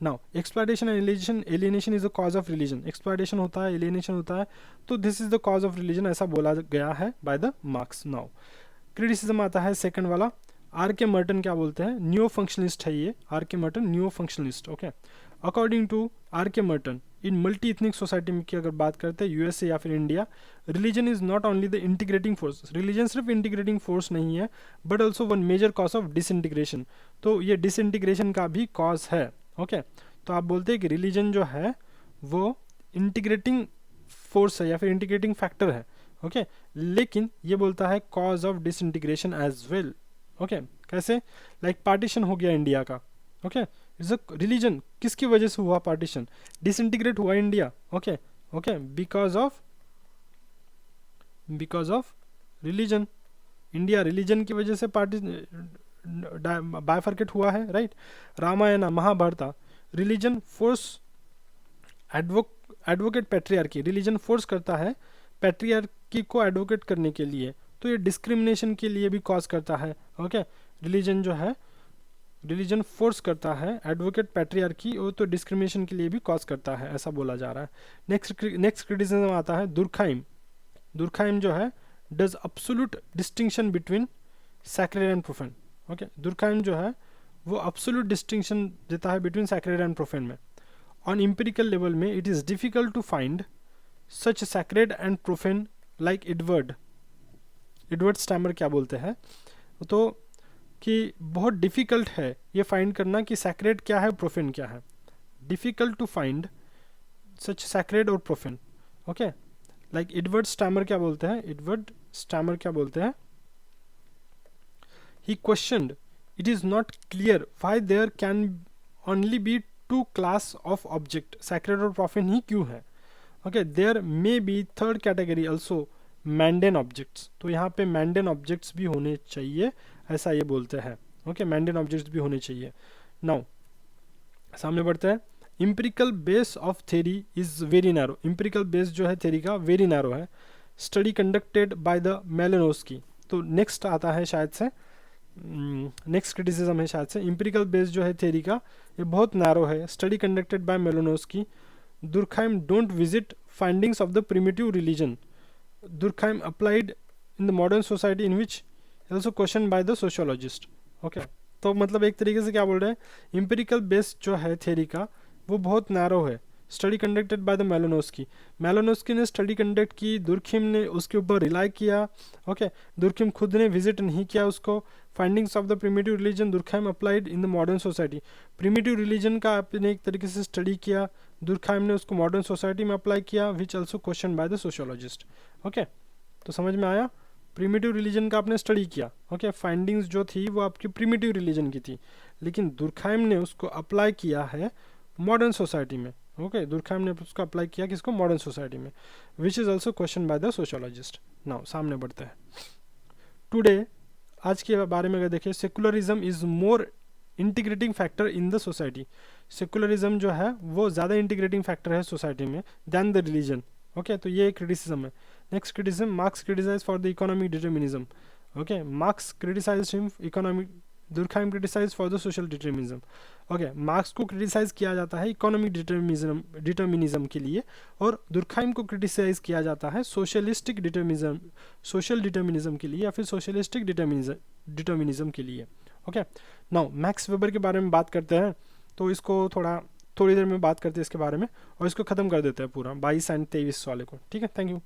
A: Now exploitation and alienation, alienation is the cause of religion, exploitation होता है, एलिएनेशन होता है, तो this is the cause of religion, ऐसा बोला गया है by the Marx. Now criticism आता है सेकंड वाला, आर के मर्टन क्या बोलते हैं? न्यू फंक्शनलिस्ट है ये, R K Merton new functionalist. Okay, according to R K Merton, in multi ethnic society में की अगर बात करते हैं यूएसए या फिर India, religion is not only the integrating force, religion सिर्फ इंटीग्रेटिंग फोर्स नहीं है, but also one major cause of disintegration, तो ये डिसइंटीग्रेशन का भी कॉज है। ओके, तो आप बोलते हैं कि रिलीजन जो है वो इंटीग्रेटिंग फोर्स है या फिर इंटीग्रेटिंग फैक्टर है। ओके, लेकिन ये बोलता है cause of disintegration as well. Okay, कैसे? लाइक पार्टीशन हो गया इंडिया का। ओके, इज अ रिलीजन, किसकी वजह से हुआ पार्टीशन? डिसइंटीग्रेट हुआ India. Okay, okay, because of religion, India religion की वजह से बाइफर्केट हुआ है, right? Ramayana Mahabharata, religion force advocate patriarchy, religion force करता है पैट्रियार्की को एडवोकेट करने के लिए, तो ये डिस्क्रिमिनेशन के लिए भी कॉज करता है। ओके, रिलीजन जो है, रिलीजन फोर्स करता है एडवोकेट पैट्रियार्की, वो तो डिस्क्रिमिनेशन के लिए भी कॉज करता है, ऐसा बोला जा रहा है। नेक्स्ट क्रिटिसिज्म आता है दुर्खाइम। दुर्खाइम जो है does absolute distinction between sacred and profane. Okay, Durkheim जो है वो अब्सोल्यूट डिस्टिंक्शन देता है बिटवीन सैक्रेड एंड प्रोफेन में। ऑन एम्पिरिकल लेवल में it is difficult to find such sacred and profane like Edward stammer क्या बोलते हैं, तो कि बहुत डिफ़िकल्ट है ये फाइंड करना कि सैक्रेड क्या है, प्रोफेन क्या है। Difficult to find such sacred और profane. Okay, like Edward stammer क्या बोलते हैं? He questioned it is not clear why there can only be two class of object, sacred और प्रोफेन ही क्यों है? Okay, there may be third category also mundane objects, तो यहाँ पे मैंडेन ऑब्जेक्ट्स भी होने चाहिए, ऐसा ये बोलते हैं। ओके, मैंडेन ऑब्जेक्ट्स भी होने चाहिए। नाउ सामने बढ़ते हैं। Empirical base of theory is very narrow, empirical base जो है थ्योरी का वेरी नैरो है। स्टडी कंडक्टेड बाय द मेलेनोस्की, तो नेक्स्ट आता है शायद से, नेक्स्ट क्रिटिसिज्म है शायद से, इम्पिरिकल बेस जो है थ्योरी का ये बहुत नैरो है। Study conducted by Malinowski, Durkheim don't visit findings of the primitive religion, Durkheim applied in the modern society in which also question by the sociologist. Okay, तो मतलब एक तरीके से क्या बोल रहे हैं, इम्पिरिकल बेस जो है थ्योरी का वो बहुत नैरो है। स्टडी कंडक्टेड बाय द मेलेनोस्की, मेलेनोस्की ने स्टडी कंडक्ट की, दुर्खिम ने उसके ऊपर रिलाई किया। ओके, दुर्खिम खुद ने विजिट नहीं किया उसको। Findings of the primitive religion Durkheim applied in the modern society, primitive religion का आपने एक तरीके से स्टडी किया, दुर्खाइम ने उसको मॉडर्न सोसाइटी में अप्लाई किया, विच also question by the sociologist. Okay, तो समझ में आया, प्रिमिटिव रिलीजन का आपने स्टडी किया। ओके, फाइंडिंग्स जो थी वो आपकी प्रिमिटिव रिलीजन की थी, लेकिन दुर्खाइम ने उसको अप्लाई किया है मॉडर्न सोसाइटी में। ओके, दुर्खाइम ने उसको अप्लाई किया किसको, मॉडर्न सोसाइटी में, which is also question by the sociologist. Now सामने बढ़ते हैं। टुडे, आज के बारे में अगर देखें, secularism is more integrating factor in the society, secularism जो है वो ज़्यादा इंटीग्रेटिंग फैक्टर है सोसाइटी में दैन द रिलीजन। ओके, तो ये एक क्रिटिसिज्म है। Next criticism, Marx criticise for the economic determinism. Okay, Marx criticise him economic, Durkheim criticise for the social determinism. Okay, Marx को क्रिटिसाइज किया जाता है इकोनॉमिक डिटर्मिनिज्म के लिए, और दुर्खाइम को क्रिटिसाइज किया जाता है सोशलिस्टिक डिटर्मिनिज्म, सोशल डिटर्मिनिज्म के लिए, या फिर सोशलिस्टिक डिटर्मिनिज्म के लिए। ओके, नाउ मैक्स वेबर के बारे में बात करते हैं, तो इसको थोड़ी देर में बात करते हैं इसके बारे में, और इसको ख़त्म कर देते हैं पूरा 22 एंड 23 वाले को। ठीक है, थैंक यू।